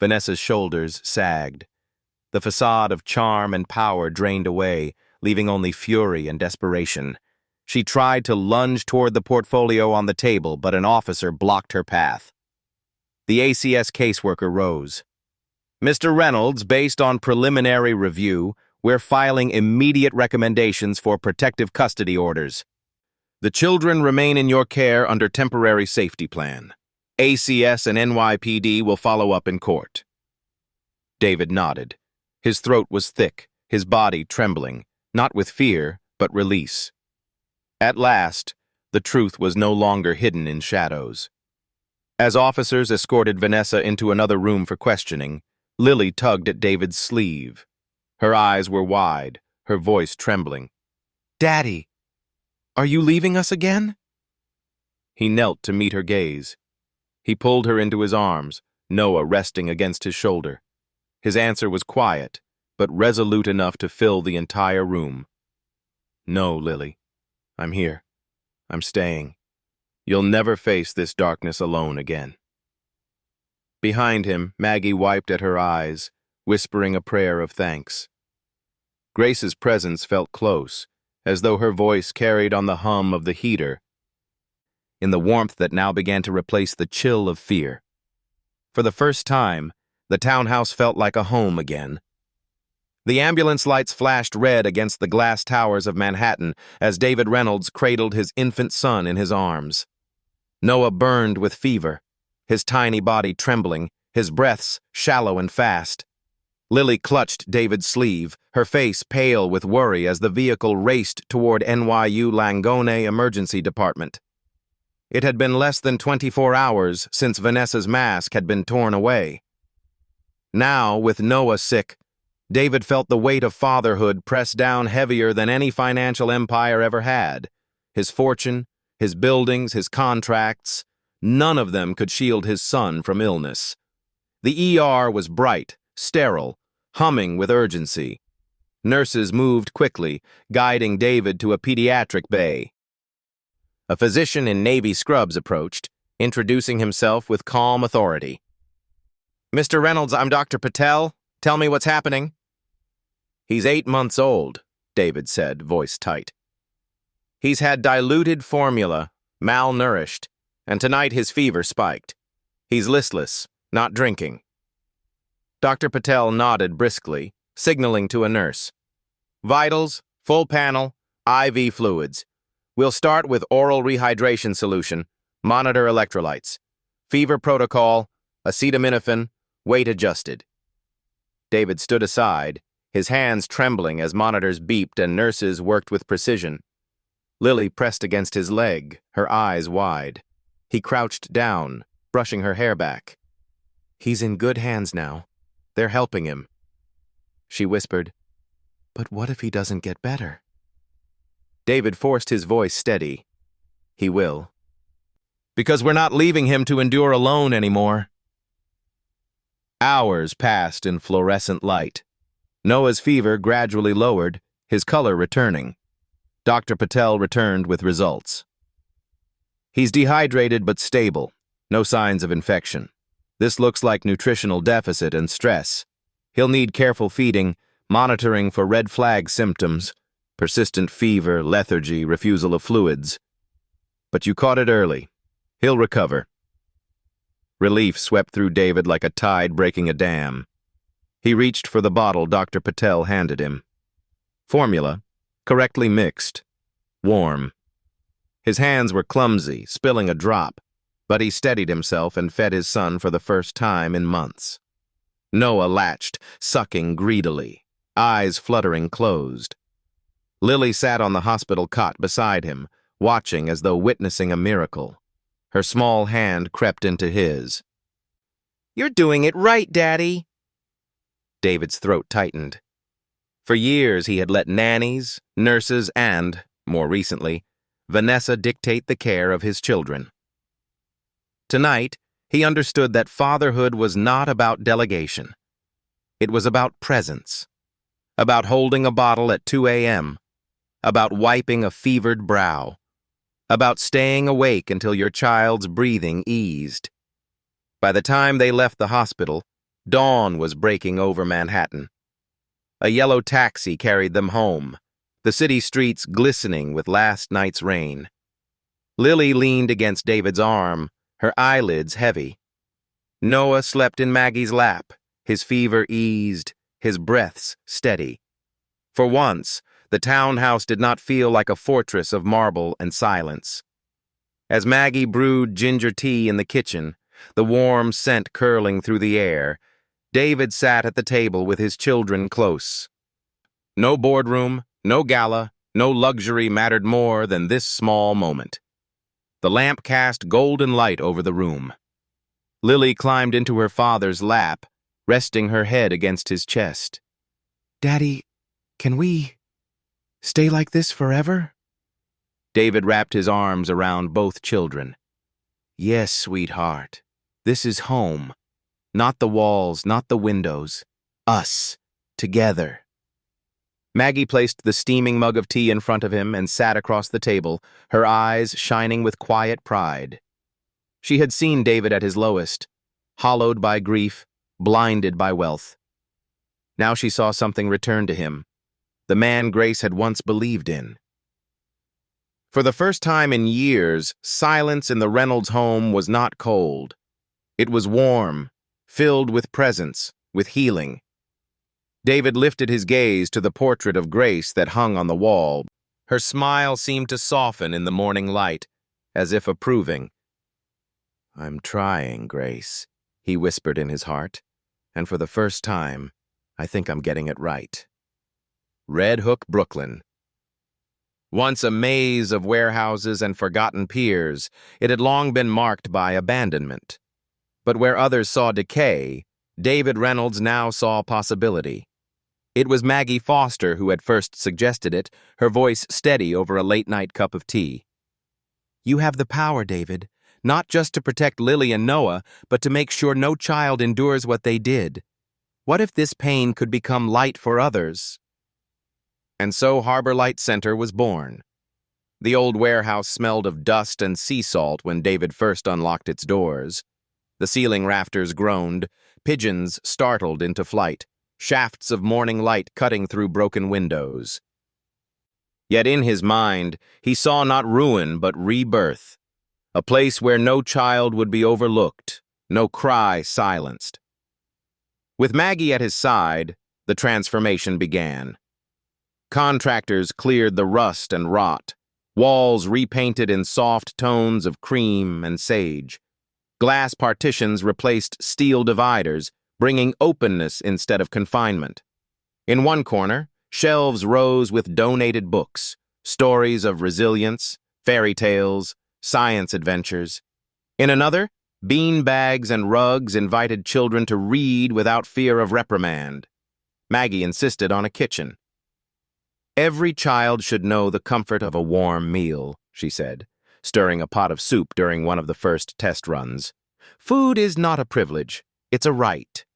Vanessa's shoulders sagged. The facade of charm and power drained away, leaving only fury and desperation. She tried to lunge toward the portfolio on the table, but an officer blocked her path. The ACS caseworker rose. "Mr. Reynolds, based on preliminary review, we're filing immediate recommendations for protective custody orders. The children remain in your care under temporary safety plan. ACS and NYPD will follow up in court." David nodded. His throat was thick, his body trembling, not with fear, but release. At last, the truth was no longer hidden in shadows. As officers escorted Vanessa into another room for questioning, Lily tugged at David's sleeve. Her eyes were wide, her voice trembling. "Daddy, are you leaving us again?" He knelt to meet her gaze. He pulled her into his arms, Noah resting against his shoulder. His answer was quiet, but resolute enough to fill the entire room. "No, Lily. I'm here. I'm staying. You'll never face this darkness alone again." Behind him, Maggie wiped at her eyes, whispering a prayer of thanks. Grace's presence felt close, as though her voice carried on the hum of the heater, in the warmth that now began to replace the chill of fear. For the first time, the townhouse felt like a home again. The ambulance lights flashed red against the glass towers of Manhattan as David Reynolds cradled his infant son in his arms. Noah burned with fever, his tiny body trembling, his breaths shallow and fast. Lily clutched David's sleeve, her face pale with worry as the vehicle raced toward NYU Langone Emergency Department. It had been less than 24 hours since Vanessa's mask had been torn away. Now, with Noah sick, David felt the weight of fatherhood press down heavier than any financial empire ever had. His fortune, his buildings, his contracts, none of them could shield his son from illness. The ER was bright, sterile, humming with urgency. Nurses moved quickly, guiding David to a pediatric bay. A physician in navy scrubs approached, introducing himself with calm authority. "Mr. Reynolds, I'm Dr. Patel. Tell me what's happening." "He's 8 months old," David said, voice tight. "He's had diluted formula, malnourished, and tonight his fever spiked. He's listless, not drinking." Dr. Patel nodded briskly, signaling to a nurse. "Vitals, full panel, IV fluids. We'll start with oral rehydration solution, monitor electrolytes. Fever protocol, acetaminophen, weight adjusted." David stood aside, his hands trembling as monitors beeped and nurses worked with precision. Lily pressed against his leg, her eyes wide. He crouched down, brushing her hair back. "He's in good hands now. They're helping him." She whispered, "But what if he doesn't get better?" David forced his voice steady. "He will. Because we're not leaving him to endure alone anymore." Hours passed in fluorescent light. Noah's fever gradually lowered, his color returning. Dr. Patel returned with results. "He's dehydrated but stable. No signs of infection. This looks like nutritional deficit and stress. He'll need careful feeding, monitoring for red flag symptoms, persistent fever, lethargy, refusal of fluids. But you caught it early. He'll recover." Relief swept through David like a tide breaking a dam. He reached for the bottle Dr. Patel handed him. Formula, correctly mixed, warm. His hands were clumsy, spilling a drop, but he steadied himself and fed his son for the first time in months. Noah latched, sucking greedily, eyes fluttering closed. Lily sat on the hospital cot beside him, watching as though witnessing a miracle. Her small hand crept into his. "You're doing it right, Daddy." David's throat tightened. For years he had let nannies, nurses, and, more recently, Vanessa dictate the care of his children. Tonight, he understood that fatherhood was not about delegation. It was about presence, about holding a bottle at 2 a.m., about wiping a fevered brow, about staying awake until your child's breathing eased. By the time they left the hospital, dawn was breaking over Manhattan. A yellow taxi carried them home, the city streets glistening with last night's rain. Lily leaned against David's arm, her eyelids heavy. Noah slept in Maggie's lap, his fever eased, his breaths steady. For once, the townhouse did not feel like a fortress of marble and silence. As Maggie brewed ginger tea in the kitchen, the warm scent curling through the air, David sat at the table with his children close. No boardroom, no gala, no luxury mattered more than this small moment. The lamp cast golden light over the room. Lily climbed into her father's lap, resting her head against his chest. "Daddy, can we stay like this forever?" David wrapped his arms around both children. "Yes, sweetheart. This is home. Not the walls, not the windows. Us, together." Maggie placed the steaming mug of tea in front of him and sat across the table, her eyes shining with quiet pride. She had seen David at his lowest, hollowed by grief, blinded by wealth. Now she saw something return to him, the man Grace had once believed in. For the first time in years, silence in the Reynolds home was not cold. It was warm, filled with presence, with healing. David lifted his gaze to the portrait of Grace that hung on the wall. Her smile seemed to soften in the morning light, as if approving. "I'm trying, Grace," he whispered in his heart, "and for the first time, I think I'm getting it right." Red Hook, Brooklyn. Once a maze of warehouses and forgotten piers, it had long been marked by abandonment. But where others saw decay, David Reynolds now saw possibility. It was Maggie Foster who had first suggested it, her voice steady over a late-night cup of tea. "You have the power, David, not just to protect Lily and Noah, but to make sure no child endures what they did. What if this pain could become light for others?" And so Harbor Light Center was born. The old warehouse smelled of dust and sea salt when David first unlocked its doors. The ceiling rafters groaned, pigeons startled into flight, shafts of morning light cutting through broken windows. Yet in his mind, he saw not ruin but rebirth, a place where no child would be overlooked, no cry silenced. With Maggie at his side, the transformation began. Contractors cleared the rust and rot, walls repainted in soft tones of cream and sage. Glass partitions replaced steel dividers, bringing openness instead of confinement. In one corner, shelves rose with donated books, stories of resilience, fairy tales, science adventures. In another, bean bags and rugs invited children to read without fear of reprimand. Maggie insisted on a kitchen. "Every child should know the comfort of a warm meal," she said, stirring a pot of soup during one of the first test runs. "Food is not a privilege, it's a right."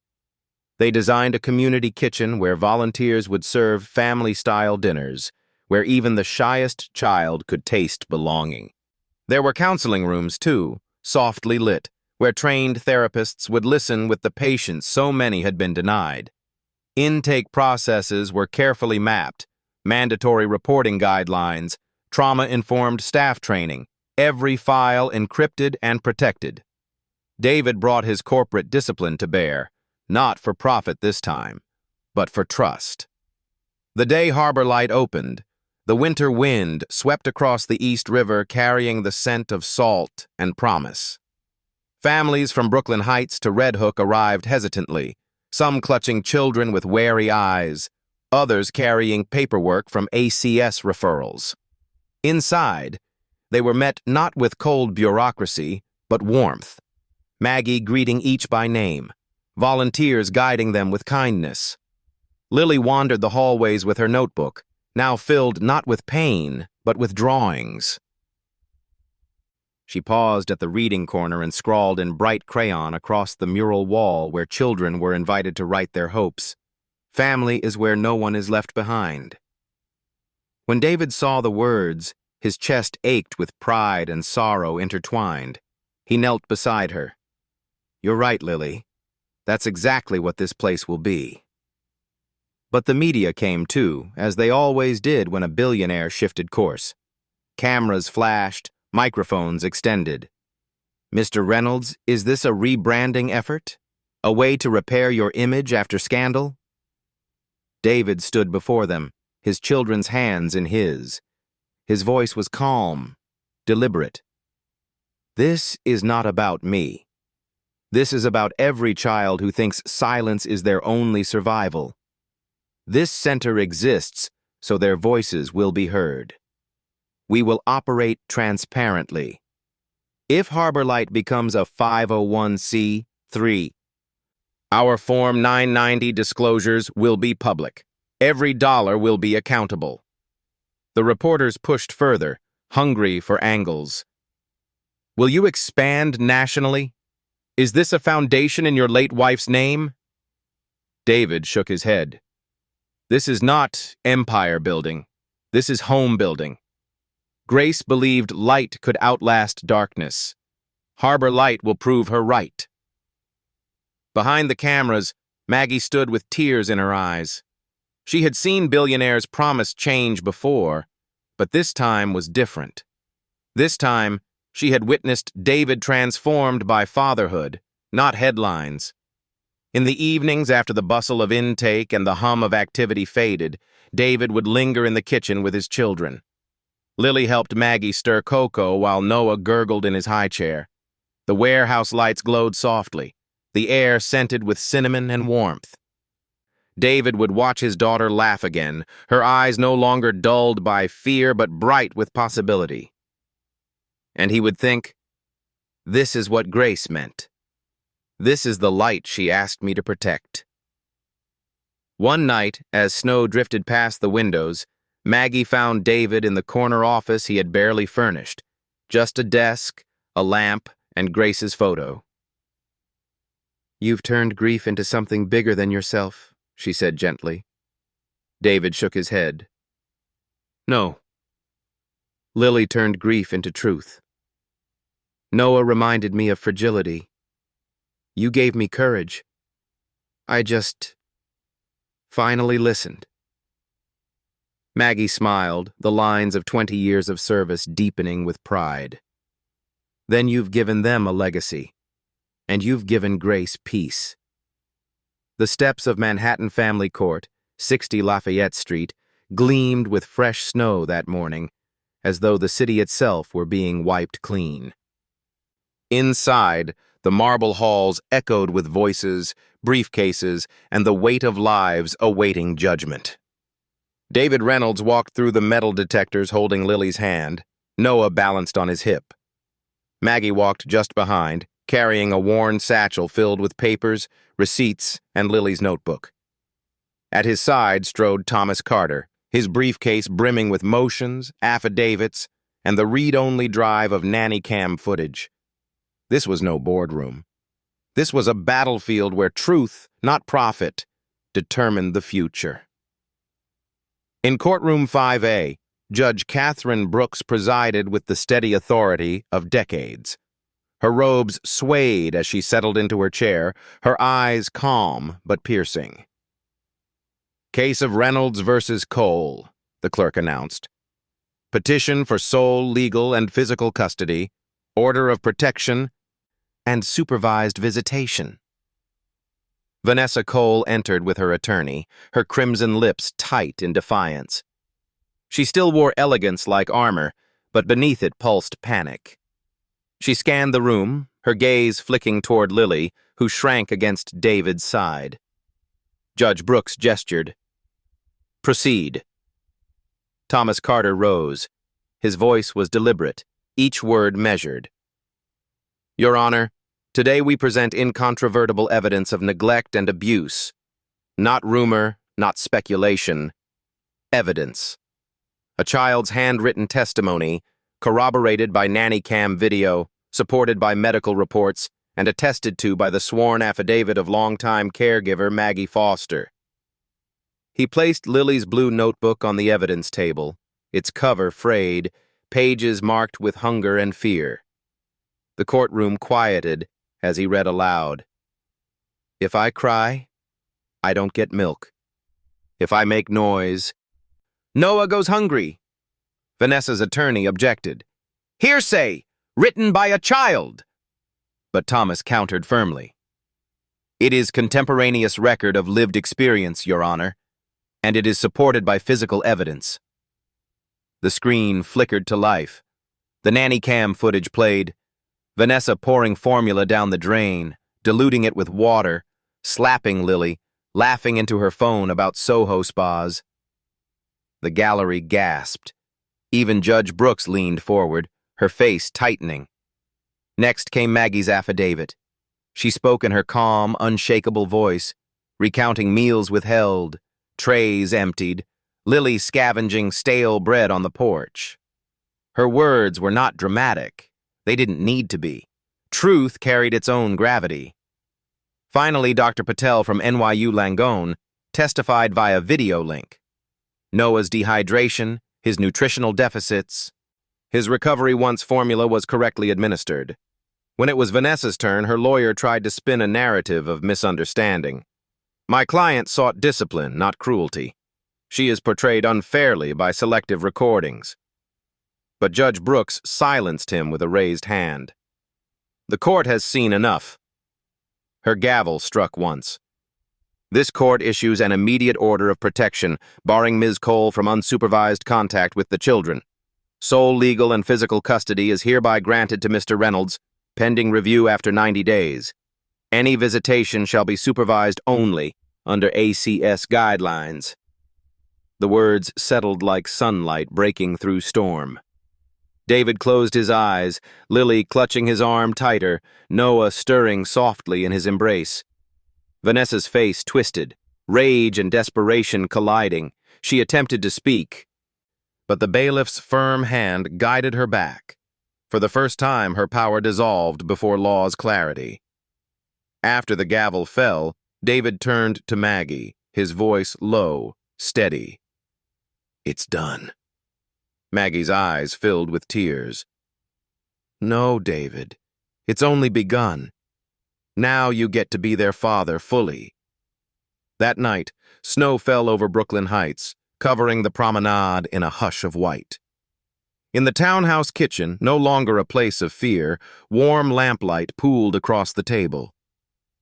They designed a community kitchen where volunteers would serve family-style dinners, where even the shyest child could taste belonging. There were counseling rooms, too, softly lit, where trained therapists would listen with the patience so many had been denied. Intake processes were carefully mapped, mandatory reporting guidelines, trauma-informed staff training, every file encrypted and protected. David brought his corporate discipline to bear, not for profit this time, but for trust. The day Harbor Light opened, the winter wind swept across the East River carrying the scent of salt and promise. Families from Brooklyn Heights to Red Hook arrived hesitantly, some clutching children with wary eyes, others carrying paperwork from ACS referrals. Inside, they were met not with cold bureaucracy, but warmth. Maggie greeting each by name, volunteers guiding them with kindness. Lily wandered the hallways with her notebook, now filled not with pain, but with drawings. She paused at the reading corner and scrawled in bright crayon across the mural wall where children were invited to write their hopes. "Family is where no one is left behind." When David saw the words, his chest ached with pride and sorrow intertwined. He knelt beside her. "You're right, Lily. That's exactly what this place will be." But the media came too, as they always did when a billionaire shifted course. Cameras flashed, microphones extended. Mr. Reynolds, is this a rebranding effort? A way to repair your image after scandal? David stood before them, his children's hands in his. His voice was calm, deliberate. This is not about me. This is about every child who thinks silence is their only survival. This center exists so their voices will be heard. We will operate transparently. If Harbor Light becomes a 501c3, our Form 990 disclosures will be public. Every dollar will be accountable. The reporters pushed further, hungry for angles. Will you expand nationally? Is this a foundation in your late wife's name? David shook his head. This is not empire building. This is home building. Grace believed light could outlast darkness. Harbor Light will prove her right. Behind the cameras, Maggie stood with tears in her eyes. She had seen billionaires promise change before, but this time was different. This time, she had witnessed David transformed by fatherhood, not headlines. In the evenings after the bustle of intake and the hum of activity faded, David would linger in the kitchen with his children. Lily helped Maggie stir cocoa while Noah gurgled in his high chair. The warehouse lights glowed softly, the air scented with cinnamon and warmth. David would watch his daughter laugh again, her eyes no longer dulled by fear but bright with possibility. And he would think, this is what Grace meant. This is the light she asked me to protect. One night, as snow drifted past the windows, Maggie found David in the corner office he had barely furnished. Just a desk, a lamp, and Grace's photo. "You've turned grief into something bigger than yourself," she said gently. David shook his head. "No." Lily turned grief into truth. "Noah reminded me of fragility. You gave me courage. I just finally listened." Maggie smiled, the lines of 20 years of service deepening with pride. "Then you've given them a legacy, and you've given Grace peace." The steps of Manhattan Family Court, 60 Lafayette Street, gleamed with fresh snow that morning, as though the city itself were being wiped clean. Inside, the marble halls echoed with voices, briefcases, and the weight of lives awaiting judgment. David Reynolds walked through the metal detectors holding Lily's hand. Noah balanced on his hip. Maggie walked just behind, carrying a worn satchel filled with papers, receipts, and Lily's notebook. At his side strode Thomas Carter, his briefcase brimming with motions, affidavits, and the read-only drive of nanny cam footage. This was no boardroom. This was a battlefield where truth, not profit, determined the future. In courtroom 5A, Judge Catherine Brooks presided with the steady authority of decades. Her robes swayed as she settled into her chair, her eyes calm but piercing. "Case of Reynolds versus Cole," the clerk announced. "Petition for sole legal and physical custody, order of protection, and supervised visitation." Vanessa Cole entered with her attorney, her crimson lips tight in defiance. She still wore elegance like armor, but beneath it pulsed panic. She scanned the room, her gaze flicking toward Lily, who shrank against David's side. Judge Brooks gestured. "Proceed." Thomas Carter rose. His voice was deliberate, each word measured. "Your Honor, today we present incontrovertible evidence of neglect and abuse. Not rumor, not speculation. Evidence. A child's handwritten testimony, corroborated by nanny cam video, supported by medical reports, and attested to by the sworn affidavit of longtime caregiver Maggie Foster. He placed Lily's blue notebook on the evidence table, its cover frayed, pages marked with hunger and fear. The courtroom quieted as he read aloud. "If I cry, I don't get milk. If I make noise, Noah goes hungry. Vanessa's attorney objected. Hearsay, written by a child. But Thomas countered firmly. It is contemporaneous record of lived experience, Your Honor, and it is supported by physical evidence. The screen flickered to life. The nanny cam footage played. Vanessa pouring formula down the drain, diluting it with water, slapping Lily, laughing into her phone about Soho spas. The gallery gasped. Even Judge Brooks leaned forward, her face tightening. Next came Maggie's affidavit. She spoke in her calm, unshakable voice, recounting meals withheld, trays emptied, Lily scavenging stale bread on the porch. Her words were not dramatic. They didn't need to be. Truth carried its own gravity. Finally, Dr. Patel from NYU Langone testified via video link. Noah's dehydration, his nutritional deficits, his recovery once formula was correctly administered. When it was Vanessa's turn, her lawyer tried to spin a narrative of misunderstanding. My client sought discipline, not cruelty. She is portrayed unfairly by selective recordings. But Judge Brooks silenced him with a raised hand. The court has seen enough. Her gavel struck once. This court issues an immediate order of protection, barring Ms. Cole from unsupervised contact with the children. Sole legal and physical custody is hereby granted to Mr. Reynolds, pending review after 90 days. Any visitation shall be supervised only under ACS guidelines. The words settled like sunlight breaking through storm. David closed his eyes, Lily clutching his arm tighter, Noah stirring softly in his embrace. Vanessa's face twisted, rage and desperation colliding. She attempted to speak, but the bailiff's firm hand guided her back. For the first time, her power dissolved before law's clarity. After the gavel fell, David turned to Maggie, his voice low, steady. It's done. Maggie's eyes filled with tears. No, David. It's only begun. Now you get to be their father fully. That night, snow fell over Brooklyn Heights, covering the promenade in a hush of white. In the townhouse kitchen, no longer a place of fear, warm lamplight pooled across the table.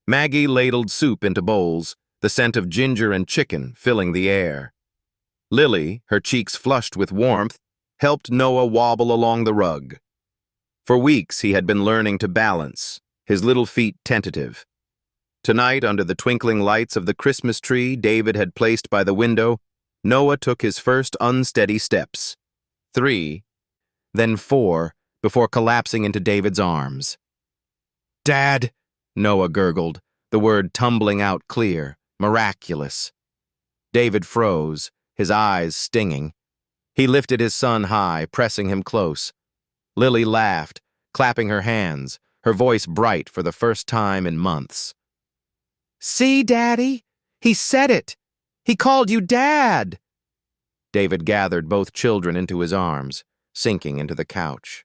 Maggie ladled soup into bowls, the scent of ginger and chicken filling the air. Lily, her cheeks flushed with warmth, helped Noah wobble along the rug. For weeks he had been learning to balance, his little feet tentative. Tonight, under the twinkling lights of the Christmas tree David had placed by the window, Noah took his first unsteady steps. 3, then 4, before collapsing into David's arms. Dad, Noah gurgled, the word tumbling out clear, miraculous. David froze, his eyes stinging. He lifted his son high, pressing him close. Lily laughed, clapping her hands, her voice bright for the first time in months. See, Daddy? He said it! He called you Dad! David gathered both children into his arms, sinking into the couch.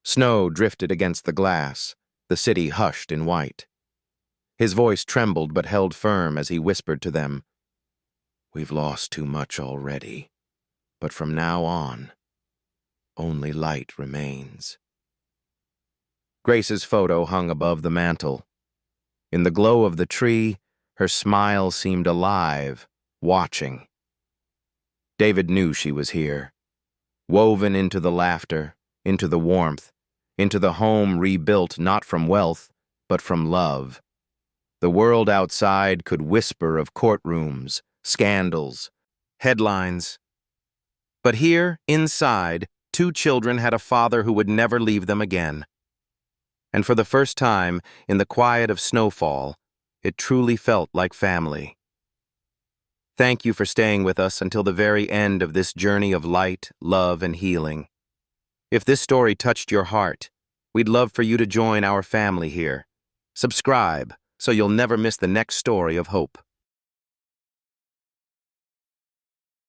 Snow drifted against the glass, the city hushed in white. His voice trembled but held firm as he whispered to them, We've lost too much already, but from now on, only light remains. Grace's photo hung above the mantel. In the glow of the tree, her smile seemed alive, watching. David knew she was here, woven into the laughter, into the warmth, into the home rebuilt not from wealth, but from love. The world outside could whisper of courtrooms, scandals, headlines. But here, inside, 2 children had a father who would never leave them again. And for the first time, in the quiet of snowfall, it truly felt like family. Thank you for staying with us until the very end of this journey of light, love, and healing. If this story touched your heart, we'd love for you to join our family here. Subscribe so you'll never miss the next story of hope.